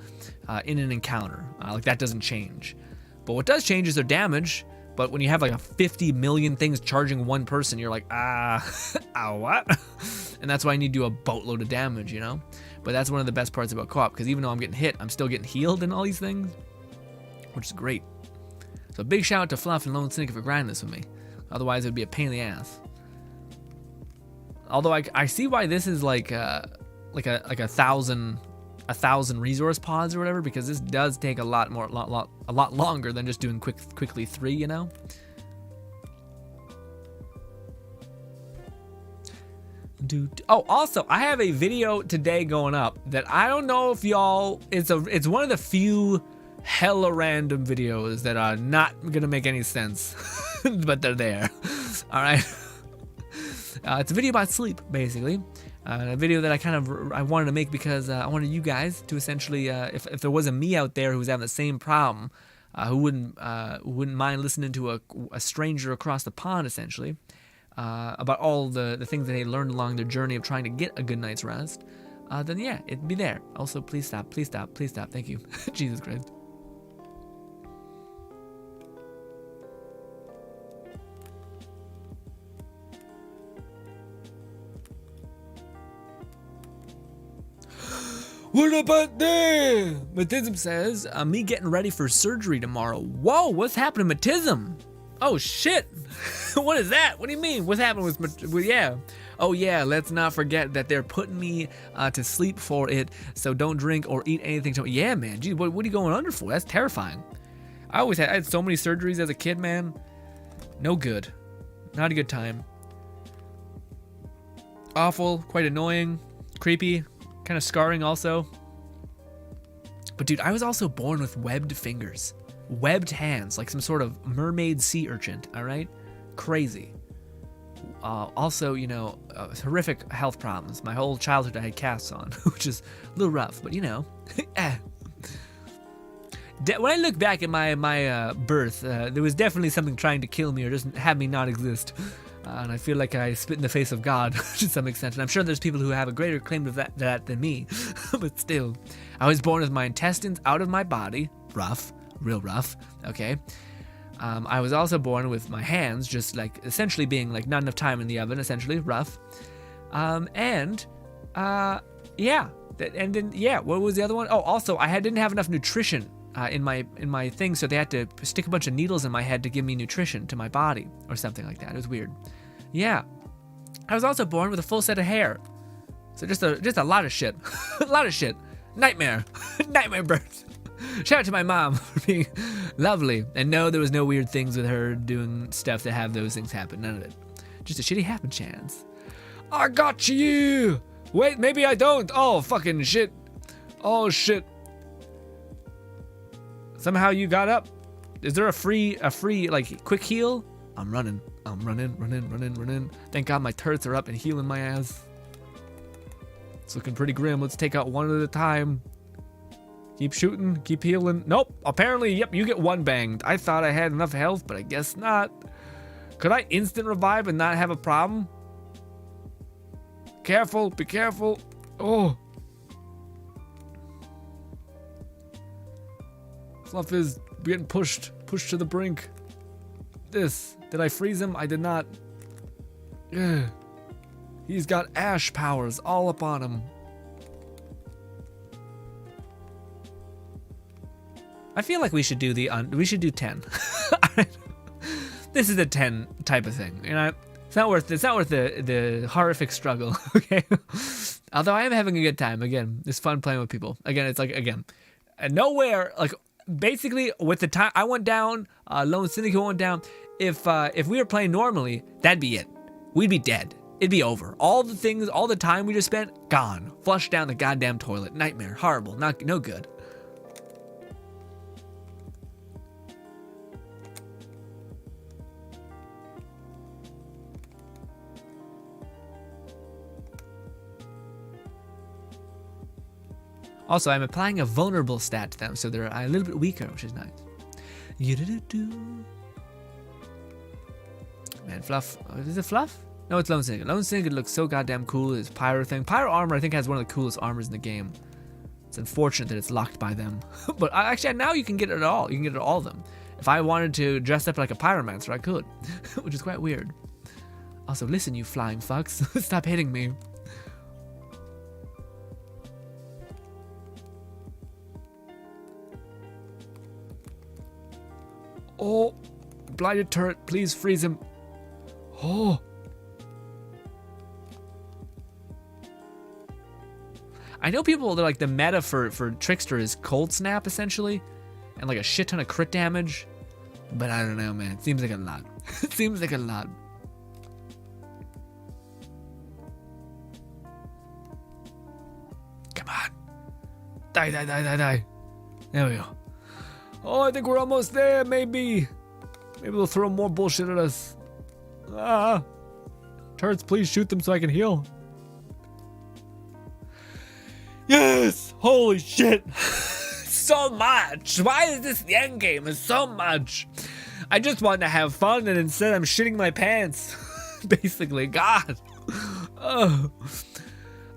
in an encounter. Like that doesn't change, but what does change is their damage. But when you have like 50 million things charging one person, you're like, what? And that's why I need to do a boatload of damage, you know? But that's one of the best parts about co-op, because even though I'm getting hit, I'm still getting healed and all these things, which is great. So big shout out to Fluff and Lone Sneaker for grinding this with me. Otherwise, it would be a pain in the ass. Although I see why this is like a thousand resource pods or whatever, because this does take a lot longer than just doing quickly 3, you know. Oh, also I have a video today going up that I don't know if y'all, it's one of the few hella random videos that are not gonna make any sense, but they're there. All right. It's a video about sleep, basically. A video that I wanted to make because I wanted you guys to essentially, if there was a me out there who was having the same problem, who wouldn't mind listening to a stranger across the pond, essentially, about all the things that they learned along their journey of trying to get a good night's rest, then yeah, it'd be there. Also, please stop, please stop, please stop. Thank you. Jesus Christ. What about that? Matism says, me getting ready for surgery tomorrow. Whoa, what's happening, Matism? Oh shit. What is that? What do you mean? What's happening with yeah. Oh yeah, let's not forget that they're putting me to sleep for it, so don't drink or eat anything. Yeah, man, geez, what are you going under for? That's terrifying. I had so many surgeries as a kid, man. No good. Not a good time. Awful, quite annoying, creepy. Kind of scarring also. But dude, I was also born with webbed fingers. Webbed hands, like some sort of mermaid sea urchin, alright? Crazy. Also, you know, horrific health problems. My whole childhood I had casts on, which is a little rough, but you know. When I look back at my birth, there was definitely something trying to kill me or just have me not exist. And I feel like I spit in the face of God to some extent. And I'm sure there's people who have a greater claim to that than me. But still, I was born with my intestines out of my body. Rough. Real rough. Okay. I was also born with my hands just like essentially being like not enough time in the oven. Essentially rough. Yeah. And then, yeah, what was the other one? Oh, also, I didn't have enough nutrition in my thing, so they had to stick a bunch of needles in my head to give me nutrition to my body or something like that. It was weird. Yeah, I was also born with a full set of hair, so just a lot of shit, a lot of shit. Nightmare, nightmare birth. Shout out to my mom for being lovely, and no, there was no weird things with her doing stuff that have those things happen. None of it. Just a shitty happen chance. I got you. Wait, maybe I don't. Oh fucking shit. Oh shit. Somehow you got up. Is there a free like quick heal? I'm running. Running. Thank God my turrets are up and healing my ass. It's looking pretty grim. Let's take out one at a time. Keep shooting, keep healing. Nope, apparently, yep, you get one banged. I thought I had enough health, but I guess not. Could I instant revive and not have a problem? Careful, be careful. Oh. Fluff is getting pushed to the brink. Did I freeze him? I did not. Ugh. He's got ash powers all up on him. I feel like we should do we should do 10. This is a 10 type of thing, you know. It's not worth the horrific struggle. Okay. Although I am having a good time. Again, it's fun playing with people. Again, it's like nowhere like basically with the time I went down, Lone Syndicate went down. If we were playing normally, that'd be it. We'd be dead. It'd be over. All the time we just spent, gone. Flushed down the goddamn toilet. Nightmare. Horrible. No good. Also, I'm applying a vulnerable stat to them, so they're a little bit weaker, which is nice. Man, Fluff. Is it Fluff? No, it's Lone Syndicate. Lone Syndicate looks so goddamn cool. His pyro thing. Pyro armor, I think, has one of the coolest armors in the game. It's unfortunate that it's locked by them. But actually, now you can get it all. You can get it all of them. If I wanted to dress up like a pyromancer, I could. Which is quite weird. Also, listen, you flying fucks. Stop hitting me. Oh, blinded turret, please freeze him. Oh. I know people, they're like the meta for Trickster is Cold Snap essentially, and like a shit ton of crit damage, but I don't know, man. It seems like a lot. It seems like a lot. Come on. Die. There we go. Oh, I think we're almost there, maybe. Maybe they'll throw more bullshit at us. Ah. Turrets, please shoot them so I can heal. Yes! Holy shit! So much! Why is this the end game? It's so much! I just want to have fun and instead I'm shitting my pants. Basically, God. Oh.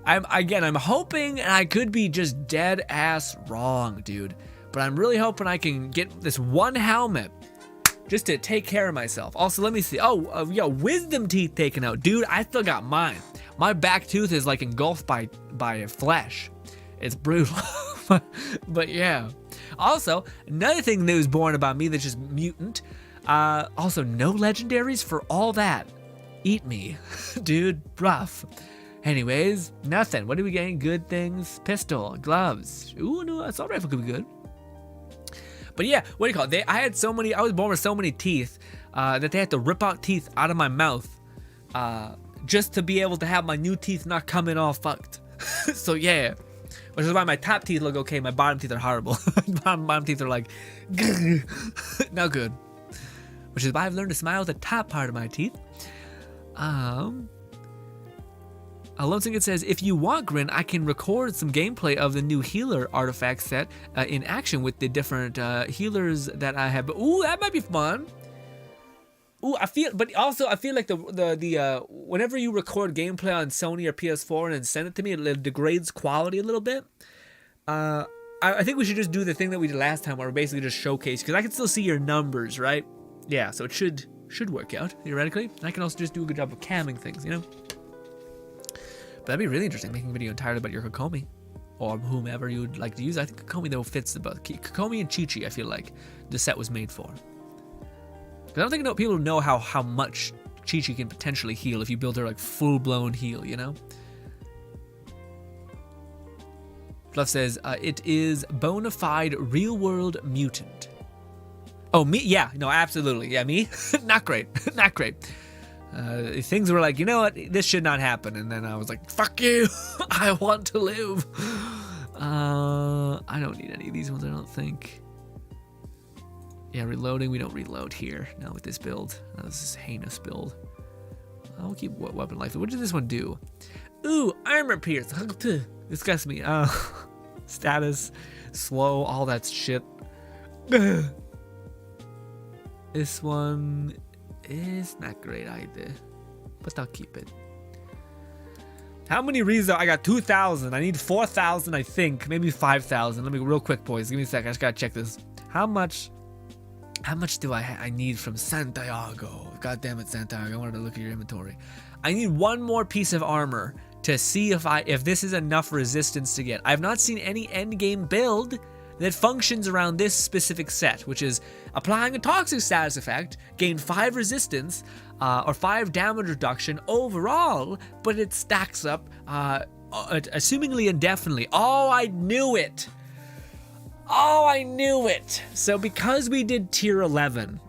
I'm hoping, and I could be just dead ass wrong, dude. But I'm really hoping I can get this one helmet just to take care of myself. Also, let me see. Oh, yeah, wisdom teeth taken out. Dude, I still got mine. My back tooth is like engulfed by flesh. It's brutal. But yeah. Also, another thing that was born about me that's just mutant. Also, no legendaries for all that. Eat me. Dude, rough. Anyways, nothing. What are we getting? Good things. Pistol, gloves. Ooh, no, assault rifle could be good. But yeah, what do you call it? I was born with so many teeth that they had to rip out teeth out of my mouth just to be able to have my new teeth not come in all fucked. So yeah, which is why my top teeth look okay. My bottom teeth are horrible. bottom teeth are like, no good. Which is why I've learned to smile with the top part of my teeth. Lone Syndicate says, if you want, Grin, I can record some gameplay of the new healer artifact set in action with the different healers that I have. Ooh, that might be fun. Ooh, I feel like the whenever you record gameplay on Sony or PS4 and then send it to me, it degrades quality a little bit. I think we should just do the thing that we did last time, where we basically just showcase, because I can still see your numbers, right? Yeah, so it should work out theoretically. I can also just do a good job of camming things, you know. But that'd be really interesting, making a video entirely about your Kokomi, or whomever you would like to use. I think Kokomi though fits the both. Kokomi and Chi-Chi, I feel like the set was made for. But I don't think people know how much Chi-Chi can potentially heal if you build her like full-blown heal, you know? Fluff says, it is bona fide real-world mutant. Oh, me? Yeah, no, absolutely. Yeah, me? Not great. Not great. Things were like, you know what, this should not happen, and then I was like, fuck you. I want to live. I don't need any of these ones, I don't think. Yeah, reloading. We don't reload here. Not with this build. No, this is a heinous build. I'll keep weapon life. What did this one do? Ooh, armor pierce. Disgust me. Status, slow, all that shit. This one is not great either, but I'll keep it. How many Riza? I got 2,000. I need 4,000, I think. Maybe 5,000. Let me real quick, boys. Give me a sec. I just gotta check this. How much do I need from Santiago? God damn it, Santiago. I wanted to look at your inventory. I need one more piece of armor to see if this is enough resistance to get. I've not seen any end game build that functions around this specific set, which is applying a toxic status effect, gain 5 resistance, or 5 damage reduction overall, but it stacks up assumingly indefinitely. Oh, I knew it! Oh, I knew it! So because we did tier 11,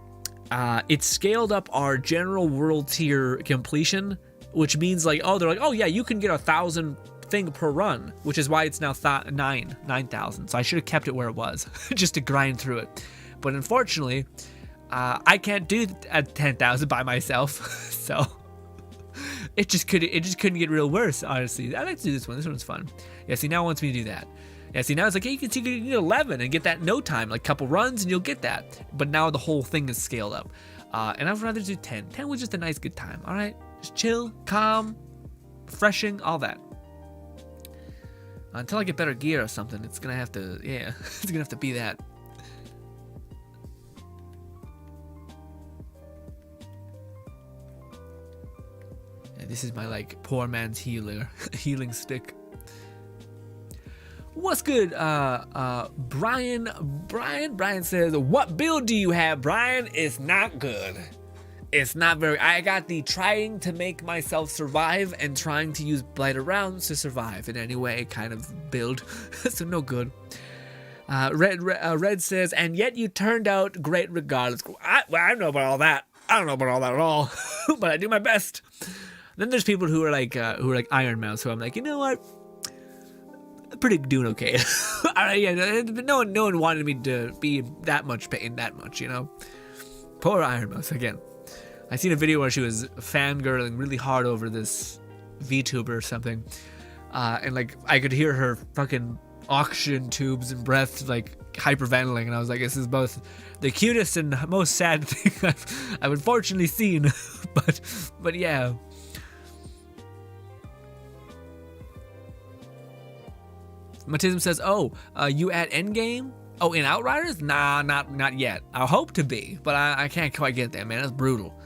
it scaled up our general world tier completion, which means like, oh, they're like, oh yeah, you can get 1,000 thing per run, which is why it's now 9,000. So I should have kept it where it was, just to grind through it. But unfortunately, I can't do 10,000 by myself, so it just couldn't get real worse. Honestly, I like to do this one. This one's fun. Yeah, see, now it wants me to do that. Yeah, see, now it's like, hey, you can get 11 and get that in no time, like a couple runs and you'll get that. But now the whole thing is scaled up, and I'd rather do 10. 10 was just a nice good time. All right, just chill, calm, refreshing, all that. Until I get better gear or something, it's gonna have to, yeah, it's gonna have to be that. Yeah, this is my like poor man's healing stick. What's good? Brian says, what build do you have, Brian? It's not good. It's not very. I got the trying to make myself survive and trying to use blighter rounds to survive in any way kind of build. So no good. Red says, and yet you turned out great regardless. I don't know about all that. I don't know about all that at all, but I do my best. Then there's people who are like Iron Mouse, who I'm like, you know what? Pretty doing okay. Yeah, no one wanted me to be that much pain that much, you know. Poor Iron Mouse again. I seen a video where she was fangirling really hard over this VTuber or something, and like I could hear her fucking oxygen tubes and breath like hyperventilating, and I was like, this is both the cutest and most sad thing I've unfortunately seen, but yeah. Matism says, oh, you at endgame? Oh, in Outriders? Nah, not yet. I hope to be, but I can't quite get there, man. That's brutal.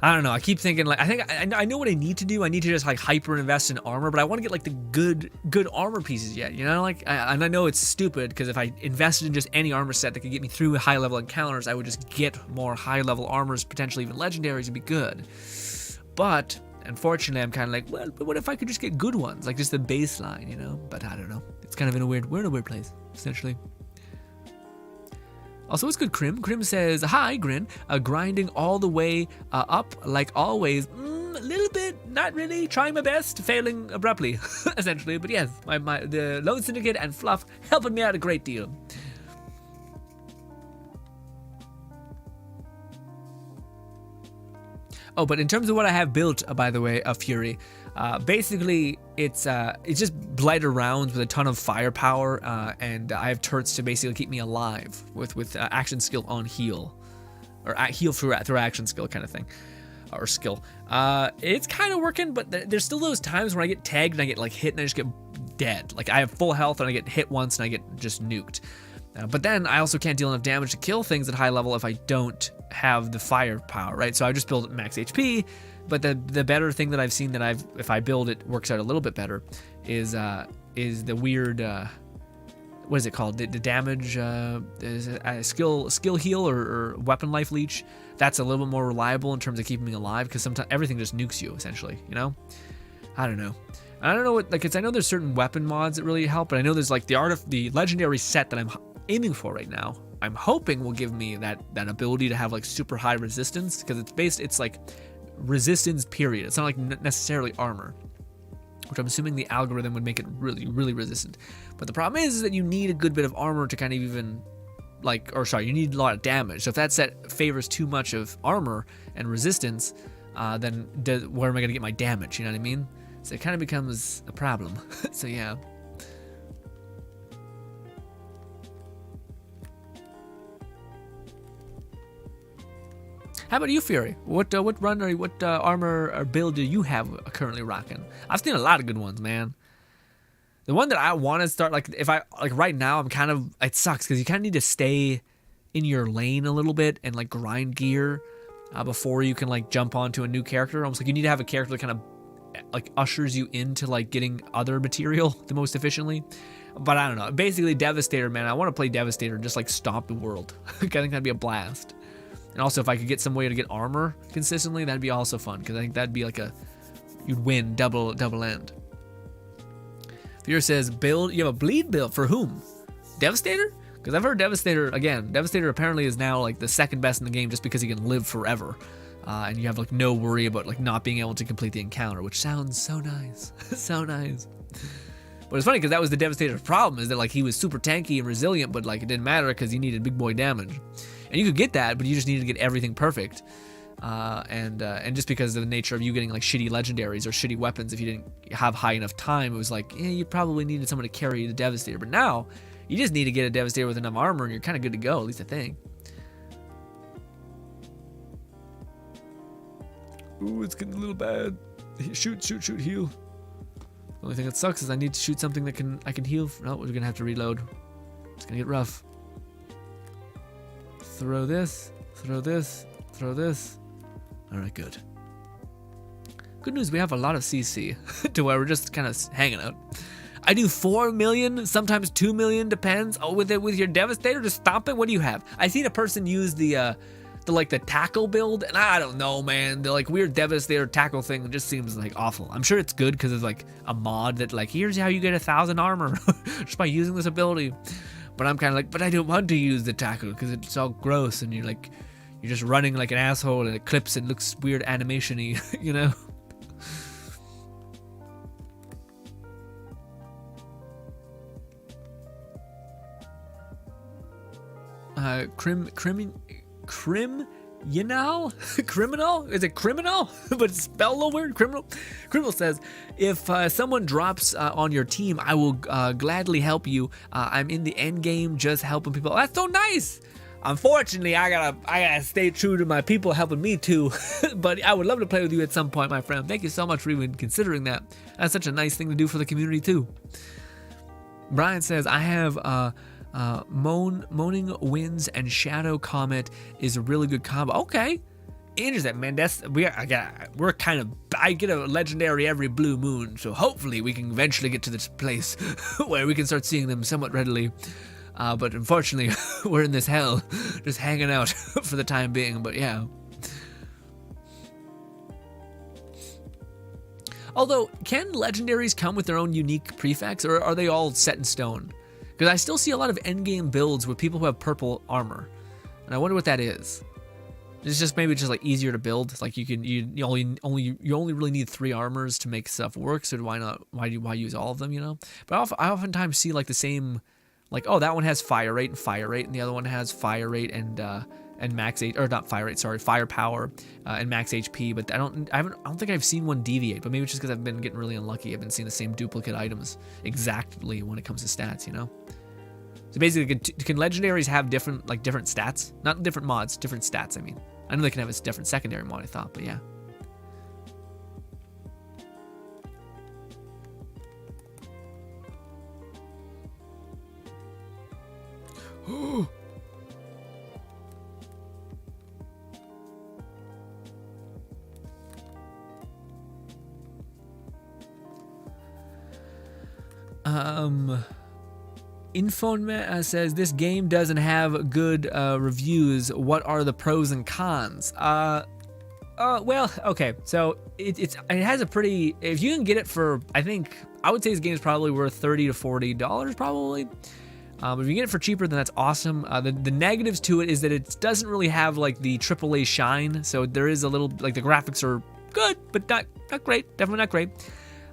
I don't know. I keep thinking like I know what I need to do. I need to just like hyper invest in armor, but I want to get like the good armor pieces yet. You know, like and I know it's stupid because if I invested in just any armor set that could get me through high level encounters, I would just get more high level armors, potentially even legendaries, would be good. But unfortunately, I'm kind of like, well, but what if I could just get good ones, like just the baseline, you know? But I don't know. It's kind of we're in a weird place, essentially. Also, what's good, Krim? Krim says, hi, Grin. Grinding all the way up, like always. A little bit, not really. Trying my best, failing abruptly, essentially. But yes, the Lone Syndicate and Fluff helping me out a great deal. Oh, but in terms of what I have built, by the way, of Fury, basically it's just blighter rounds with a ton of firepower, and I have turrets to basically keep me alive with action skill on heal, or heal through action skill kind of thing, or skill. It's kind of working, but there's still those times when I get tagged and I get like hit and I just get dead. Like I have full health and I get hit once and I get just nuked. But then I also can't deal enough damage to kill things at high level if I don't have the firepower, right? So I just build max HP. But the better thing that I've seen that if I build it works out a little bit better is the weird what is it called? The damage is a skill heal or weapon life leech. That's a little bit more reliable in terms of keeping me alive because sometimes everything just nukes you essentially, you know? I don't know what, like, it's, I know there's certain weapon mods that really help, but I know there's like the legendary set that I'm aiming for right now. I'm hoping will give me that ability to have like super high resistance because it's like resistance period. It's not like necessarily armor, which I'm assuming the algorithm would make it really, really resistant. But the problem is that you need a good bit of armor to kind of even like, or sorry, you need a lot of damage. So if that set favors too much of armor and resistance, then where am I gonna get my damage? You know what I mean? So it kind of becomes a problem. So yeah. How about you, Fury? What run or what armor or build do you have currently rocking? I've seen a lot of good ones, man. The one that I want to start, like, if I, like, right now, I'm kind of, it sucks because you kind of need to stay in your lane a little bit and, like, grind gear before you can, like, jump onto a new character. Almost like you need to have a character that kind of, like, ushers you into, like, getting other material the most efficiently. But I don't know. Basically, Devastator, man. I want to play Devastator and just, like, stomp the world. I think that'd be a blast. And also, if I could get some way to get armor consistently, that'd be also fun. Because I think that'd be like you'd win double end. Fear says, you have a bleed build for whom? Devastator? Because I've heard Devastator, again, Devastator apparently is now like the second best in the game just because he can live forever. And you have like no worry about like not being able to complete the encounter, which sounds so nice. So nice. But it's funny because that was the Devastator's problem, is that like he was super tanky and resilient, but like it didn't matter because he needed big boy damage. And you could get that, but you just needed to get everything perfect. And just because of the nature of you getting like shitty legendaries or shitty weapons, if you didn't have high enough time, it was like, you probably needed someone to carry the Devastator. But now, you just need to get a Devastator with enough armor and you're kind of good to go, at least I think. Ooh, it's getting a little bad. Shoot, heal. The only thing that sucks is I need to shoot something that I can heal. No, we're gonna have to reload. It's gonna get rough. Throw this. All right, good. Good news, we have a lot of CC to where we're just kind of hanging out. I do 4 million, sometimes 2 million, depends. Oh, with your Devastator to stomp it. What do you have? I seen a person use the tackle build, and I don't know, man. The like weird Devastator tackle thing just seems like awful. I'm sure it's good because it's like a mod that like here's how you get 1,000 armor just by using this ability. But I'm kind of like, but I don't want to use the tackle because it's all gross and you're just running like an asshole and it clips and looks weird animation-y, you know? Criminal? Is it criminal? But it's spelled a little weird. Criminal says, if someone drops on your team, I will gladly help you. I'm in the end game, just helping people. That's so nice. Unfortunately, I gotta stay true to my people helping me too. But I would love to play with you at some point, my friend. Thank you so much for even considering that. That's such a nice thing to do for the community too. Brian says, I have Moaning Winds and Shadow Comet is a really good combo. Okay, interesting, man. I get a legendary every blue moon, so hopefully we can eventually get to this place where we can start seeing them somewhat readily. But unfortunately, we're in this hell, just hanging out for the time being. But yeah. Although, can legendaries come with their own unique prefix, or are they all set in stone? Because I still see a lot of endgame builds with people who have purple armor, and I wonder what that is. It's just maybe just like easier to build. Like you only really need 3 armors to make stuff work. So why use all of them? You know. But I oftentimes see like the same, like, oh, that one has fire rate, and the other one has fire rate and max firepower and max HP. But I don't think I've seen one deviate. But maybe it's just because I've been getting really unlucky. I've been seeing the same duplicate items exactly when it comes to stats. You know. So basically, can legendaries have different stats? Not different mods, different stats. I mean, I know they can have a different secondary mod. I thought, but yeah. Infonet says this game doesn't have good reviews. What are the pros and cons? Well, okay. So it has a pretty. If you can get it for, I would say this game is probably worth $30 to $40 probably. If you get it for cheaper, then that's awesome. The negatives to it is that it doesn't really have like the AAA shine. So there is a little, like, the graphics are good, but not great. Definitely not great.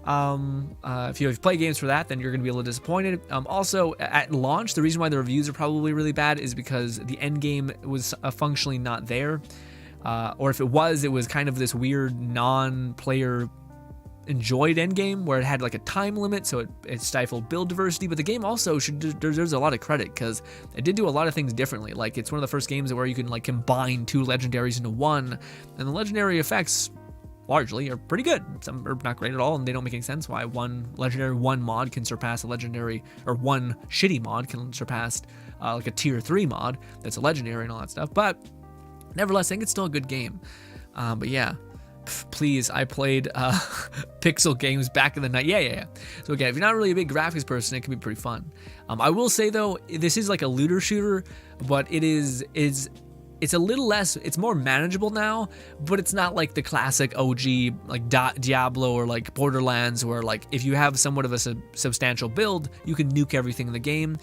If you play games for that, then you're going to be a little disappointed. Also, at launch, the reason why the reviews are probably really bad is because the end game was functionally not there. Or if it was kind of this weird non-player enjoyed endgame where it had like a time limit, so it stifled build diversity. But the game also deserves a lot of credit because it did do a lot of things differently. Like, it's one of the first games where you can like combine 2 legendaries into one, and the legendary effects largely are pretty good. Some are not great at all, and they don't make any sense why one mod can surpass a legendary, or one shitty mod can surpass like a tier 3 mod that's a legendary and all that stuff. But nevertheless, I think it's still a good game. But yeah, please, I played pixel games back in the night. Yeah. So again, if you're not really a big graphics person, it can be pretty fun. I will say though, this is like a looter shooter, but it's a little less, it's more manageable now, but it's not like the classic OG like Diablo or like Borderlands where like if you have somewhat of a substantial build, you can nuke everything in the game.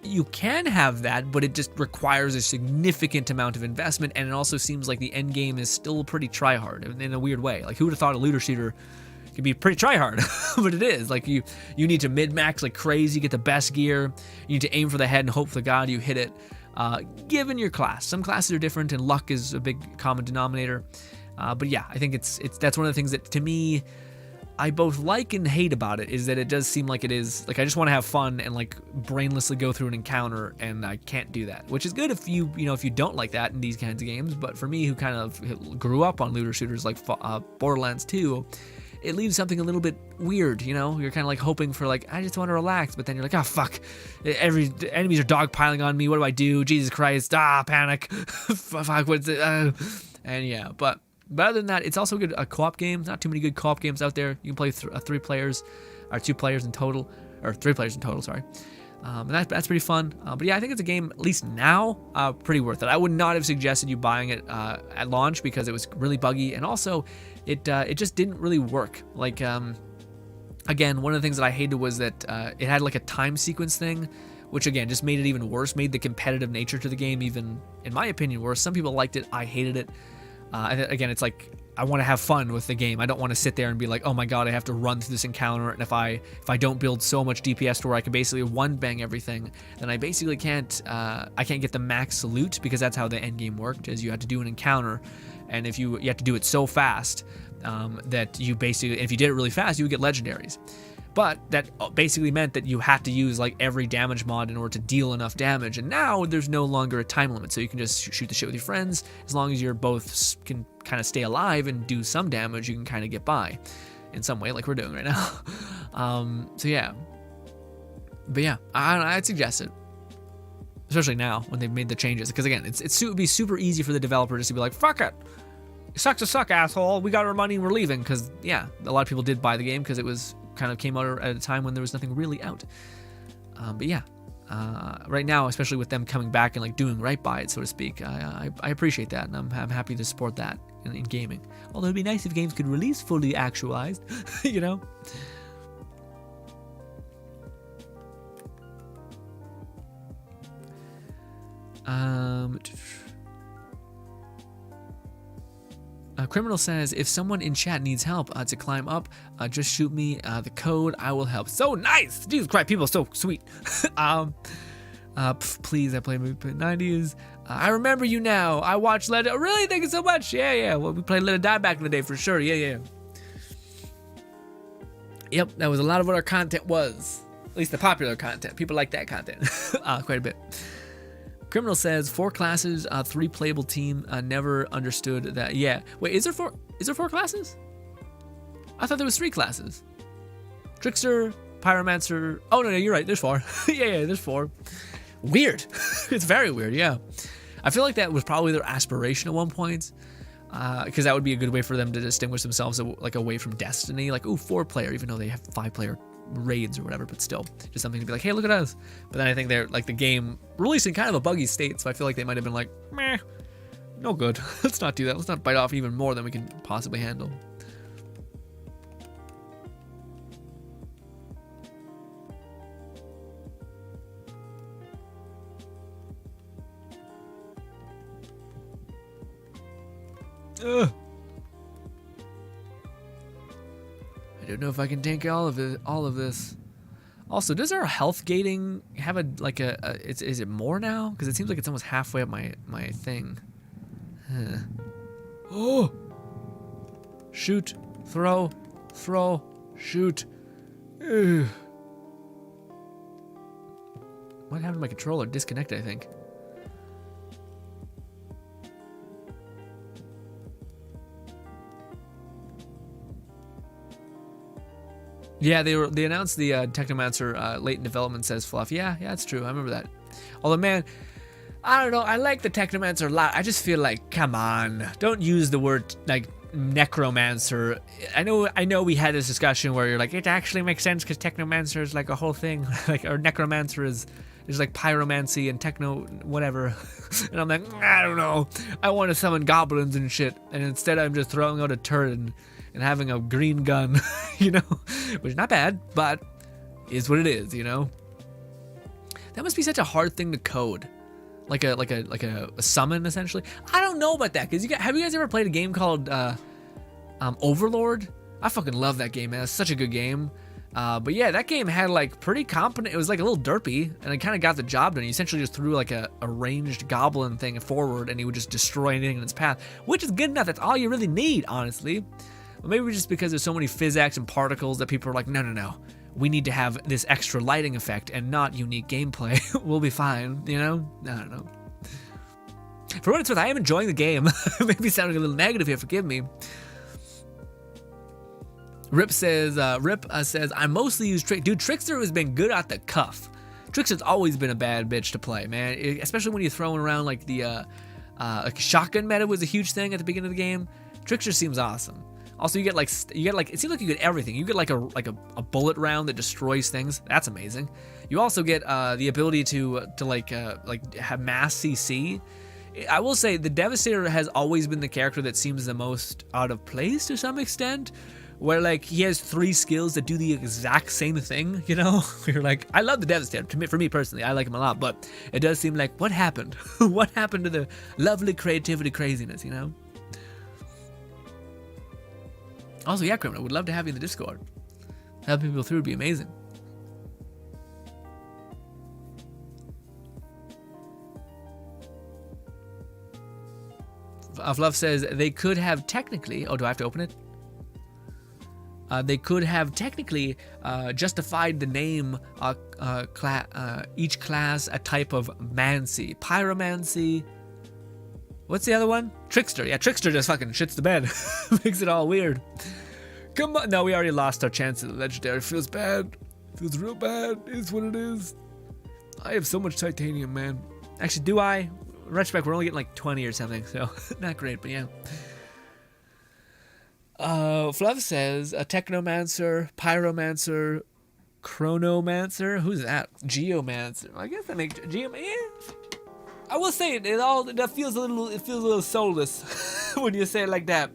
You can have that, but it just requires a significant amount of investment, and it also seems like the end game is still pretty try-hard in a weird way. Like, who would have thought a looter shooter could be pretty try-hard? But it is. Like, you need to mid-max like crazy, get the best gear, you need to aim for the head and hope for God you hit it, given your class. Some classes are different, and luck is a big common denominator. But yeah, I think that's one of the things that, to me, I both like and hate about it, is that it does seem like it is like I just want to have fun and like brainlessly go through an encounter, and I can't do that, which is good if you don't like that in these kinds of games. But for me, who kind of grew up on looter shooters like Borderlands 2, it leaves something a little bit weird. You're kind of like hoping for like, I just want to relax, but then you're like, oh fuck, the enemies are dogpiling on me. What do I do? Jesus Christ! Panic! Fuck! What's it? And yeah, but other than that, it's also a co-op game. Not too many good co-op games out there. You can play 3 players, or 2 players in total, or 3 players in total. Sorry, and that's pretty fun. But yeah, I think it's a game, at least now, pretty worth it. I would not have suggested you buying it at launch because it was really buggy, and also it just didn't really work. Like, again, one of the things that I hated was that it had like a time sequence thing, which again just made it even worse. Made the competitive nature to the game even, in my opinion, worse. Some people liked it. I hated it. Again, it's like, I want to have fun with the game. I don't want to sit there and be like, oh my god, I have to run through this encounter, and if I don't build so much DPS to where I can basically one bang everything, then I basically can't get the max loot, because that's how the end game worked, is you had to do an encounter, and if you have to do it so fast that you basically, if you did it really fast, you would get legendaries. But that basically meant that you had to use like every damage mod in order to deal enough damage. And now there's no longer a time limit, so you can just shoot the shit with your friends. As long as you're both can kind of stay alive and do some damage, you can kind of get by in some way, like we're doing right now. So yeah. But yeah, I'd suggest it, especially now when they've made the changes. Because again, it would be super easy for the developer just to be like, fuck it. It sucks to suck, asshole. We got our money and we're leaving. Because yeah, a lot of people did buy the game because it was kind of came out at a time when there was nothing really out. But yeah, right now, especially with them coming back and like doing right by it, so to speak, I appreciate that, and I'm happy to support that in gaming. Although it'd be nice if games could release fully actualized, you know. Criminal says, if someone in chat needs help to climb up, just shoot me the code. I will help. So nice! Jesus Christ, people are so sweet. Please, I play movie in the 90s. I remember you now. I watched Let It... Oh, really? Thank you so much. Yeah. Well, we played Let It Die back in the day for sure. Yeah. Yep, that was a lot of what our content was. At least the popular content. People like that content quite a bit. Criminal says 4 classes, 3 playable team. Never understood that. Yeah. Wait, is there 4 classes? I thought there was 3 classes. Trickster, Pyromancer. Oh no, you're right. There's 4. yeah, there's 4. Weird. It's very weird. Yeah. I feel like that was probably their aspiration at one point, because that would be a good way for them to distinguish themselves like away from Destiny. Like, ooh, 4-player, even though they have 5-player raids or whatever, but still just something to be like, hey, look at us. But then I think they're like, the game released in kind of a buggy state, so I feel like they might have been like, meh, no good. Let's not do that. Let's not bite off even more than we can possibly handle. don't know if I can tank all of this. Also, does our health gating have is it more now? Because it seems like it's almost halfway up my thing. Huh. Oh! Shoot, throw, shoot. Ugh. What happened to my controller? Disconnected, I think. Yeah, they announced the Technomancer late in development, says Fluff. Yeah, it's true. I remember that. Although, man, I don't know. I like the Technomancer a lot. I just feel like, come on, don't use the word like necromancer. I know. We had this discussion where you're like, it actually makes sense because Technomancer is like a whole thing, like, or necromancer is like pyromancy and techno whatever. And I'm like, I don't know. I want to summon goblins and shit, and instead I'm just throwing out a turret and having a green gun, you know, which is not bad, but is what it is, you know. That must be such a hard thing to code, like a summon essentially. I don't know about that, because have you guys ever played a game called Overlord? I fucking love that game, man. It's such a good game. But yeah, that game had like pretty competent. It was like a little derpy, and it kind of got the job done. You essentially just threw like a ranged goblin thing forward, and he would just destroy anything in its path, which is good enough. That's all you really need, honestly. But maybe just because there's so many physics and particles that people are like, no. We need to have this extra lighting effect and not unique gameplay. We'll be fine, you know? I don't know. For what it's worth, I am enjoying the game. Maybe sounding a little negative here, forgive me. Rip says, I mostly use Dude, Trickster has been good at the cuff. Trickster's always been a bad bitch to play, man. Especially when you're throwing around like the like shotgun meta was a huge thing at the beginning of the game. Trickster seems awesome. Also, you get like it seems like you get everything. You get like a bullet round that destroys things. That's amazing. You also get the ability to have mass CC. I will say the Devastator has always been the character that seems the most out of place to some extent, where like he has 3 skills that do the exact same thing, you know? You're like, I love the Devastator. For me personally, I like him a lot, but it does seem like, what happened? What happened to the lovely creativity craziness, you know? Also, yeah, Criminal, would love to have you in the Discord. Helping people through would be amazing. Fluff says they could have technically. Oh, do I have to open it? They could have technically justified the name each class a type of mancy. Pyromancy. What's the other one? Trickster. Yeah, Trickster just fucking shits the bed. Makes it all weird. Come on. No, we already lost our chance at the Legendary. Feels bad. Feels real bad. It's what it is. I have so much titanium, man. Actually, do I? In retrospect, we're only getting like 20 or something, so not great, but yeah. Fluff says a Technomancer, Pyromancer, Chronomancer. Who's that? Geomancer. I guess that makes Geomancer. I will say that feels a little soulless when you say it like that.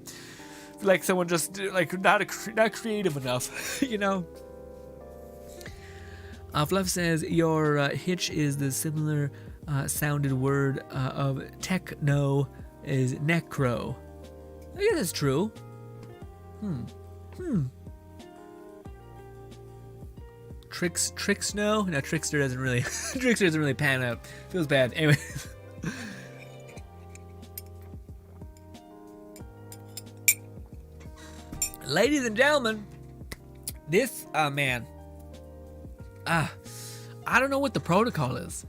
Like someone just like not creative enough, you know. Fluff says your hitch is the similar sounded word of techno is necro. I guess that's true. Tricks no? No, Trickster doesn't really pan out. Feels bad. Anyways. Ladies and gentlemen, this man. I don't know what the protocol is.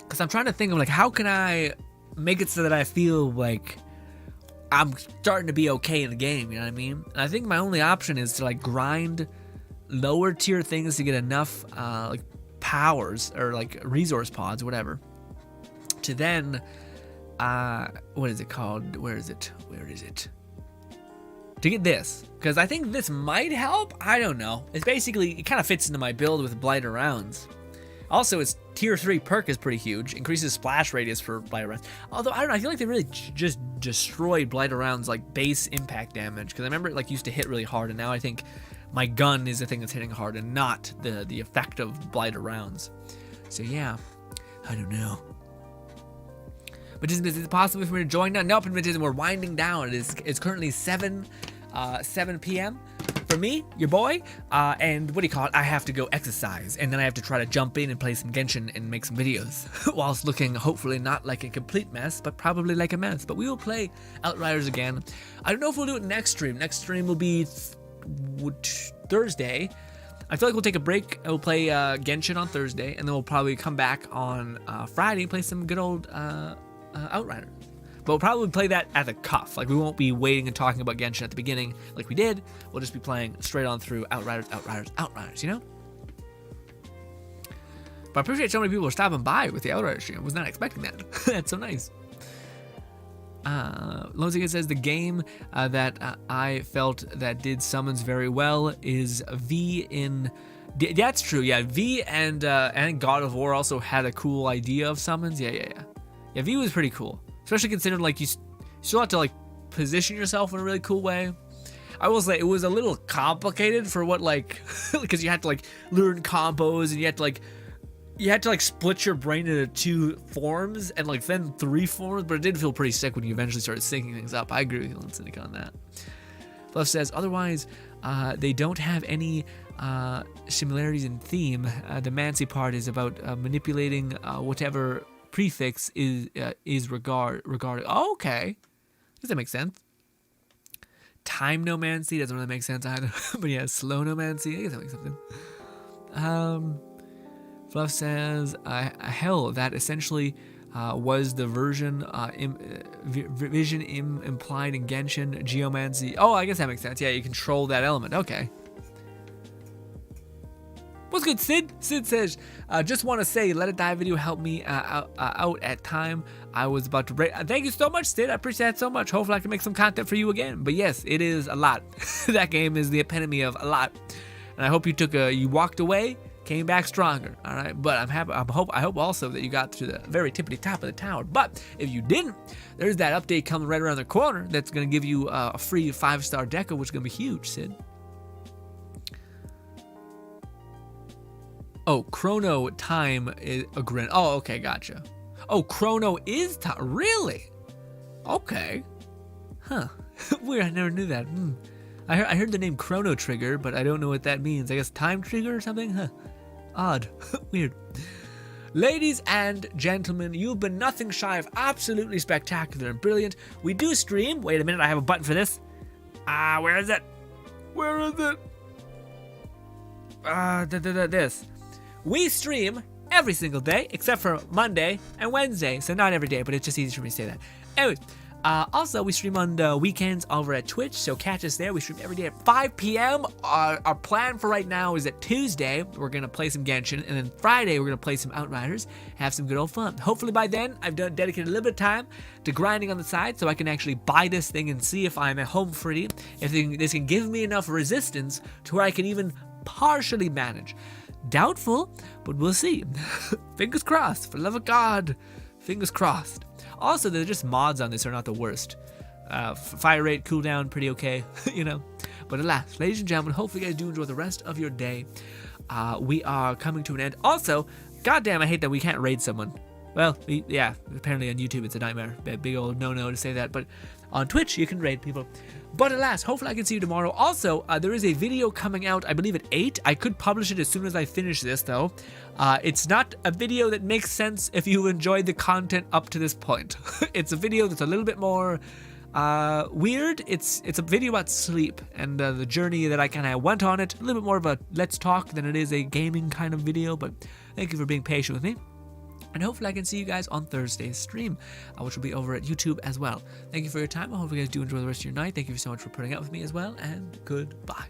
Cause I'm trying to think of like how can I make it so that I feel like I'm starting to be okay in the game, you know what I mean? And I think my only option is to like grind lower tier things to get enough like powers or like resource pods, whatever, to then what is it called? Where is it? To get this, because I think this might help. I don't know. It's basically, it kind of fits into my build with Blighter Rounds. Also, its tier 3 perk is pretty huge. Increases splash radius for Blighter Rounds. Although, I don't know, I feel like they really just destroyed Blighter Rounds like base impact damage, because I remember it like used to hit really hard, and now I think my gun is the thing that's hitting hard and not the effect of Blighter Rounds. So yeah, I don't know. But is it possible for me to join now? Nope, we're winding down. It's currently 7 p.m. for me, your boy, and what do you call it? I have to go exercise, and then I have to try to jump in and play some Genshin and make some videos, whilst looking hopefully not like a complete mess, but probably like a mess. But we will play Outriders again. I don't know if we'll do it next stream. Next stream will be Thursday. I feel like we'll take a break and we'll play Genshin on Thursday, and then we'll probably come back on Friday and play some good old Outriders. But we'll probably play that at the cuff. Like, we won't be waiting and talking about Genshin at the beginning like we did. We'll just be playing straight on through Outriders, you know? But I appreciate so many people are stopping by with the Outriders stream. I was not expecting that. That's so nice. Lonziga says the game that I felt that did summons very well is V in... That's true, yeah. V and God of War also had a cool idea of summons. Yeah, V was pretty cool. Especially considering, like, you still have to, like, position yourself in a really cool way. I will say, it was a little complicated for what, like... because you had to, like, learn combos, and you had to, like, split your brain into 2 forms, and, like, then 3 forms, but it did feel pretty sick when you eventually started syncing things up. I agree with you, Lindsay, on that. Fluff says, otherwise, they don't have any similarities in theme. The Mancy part is about manipulating whatever prefix is regarded. Oh, okay. Does that make sense? Time nomancy doesn't really make sense either. But yeah, slow nomancy, I guess that makes something. Fluff says, hell, that essentially was the version vision implied in Genshin geomancy. Oh, I guess that makes sense. Yeah, you control that element. Okay. What's good, Sid? Sid says, just want to say, Let It Die video helped me out at time I was about to break. Thank you so much, Sid. I appreciate that so much. Hopefully I can make some content for you again. But yes, it is a lot. That game is the epitome of a lot. And I hope you walked away, came back stronger. All right, but I'm happy. I hope also that you got to the very tippity top of the tower. But if you didn't, there's that update coming right around the corner that's going to give you a free 5-star deco, which is going to be huge, Sid. Oh, chrono time is a grin. Oh, okay, gotcha. Oh, chrono is time. Really? Okay. Huh. Weird. I never knew that. I heard the name Chrono Trigger, but I don't know what that means. I guess time trigger or something? Huh. Odd. Weird. Ladies and gentlemen, you've been nothing shy of absolutely spectacular and brilliant. We do stream. Wait a minute, I have a button for this. Where is it? Where is it? This. We stream every single day, except for Monday and Wednesday. So not every day, but it's just easy for me to say that. Anyways, also, we stream on the weekends over at Twitch, so catch us there. We stream every day at 5 p.m. Our plan for right now is that Tuesday, we're going to play some Genshin, and then Friday, we're going to play some Outriders, have some good old fun. Hopefully by then, I've dedicated a little bit of time to grinding on the side, so I can actually buy this thing and see if I'm at home free, if this can give me enough resistance to where I can even partially manage. Doubtful, but we'll see. Fingers crossed, for the love of God. Fingers crossed. Also, they're just mods on this are not the worst. Fire rate, cooldown, pretty okay, you know. But alas, ladies and gentlemen, hopefully you guys do enjoy the rest of your day. We are coming to an end. Also, goddamn, I hate that we can't raid someone. Well, yeah, apparently on YouTube it's a nightmare. Big old no-no to say that. But on Twitch, you can raid people. But alas, hopefully I can see you tomorrow. Also, there is a video coming out, I believe at 8. I could publish it as soon as I finish this, though. It's not a video that makes sense if you enjoyed the content up to this point. It's a video that's a little bit more weird. It's a video about sleep and the journey that I kind of went on it. A little bit more of a let's talk than it is a gaming kind of video. But thank you for being patient with me. And hopefully I can see you guys on Thursday's stream, which will be over at YouTube as well. Thank you for your time. I hope you guys do enjoy the rest of your night. Thank you so much for putting up with me as well, and goodbye.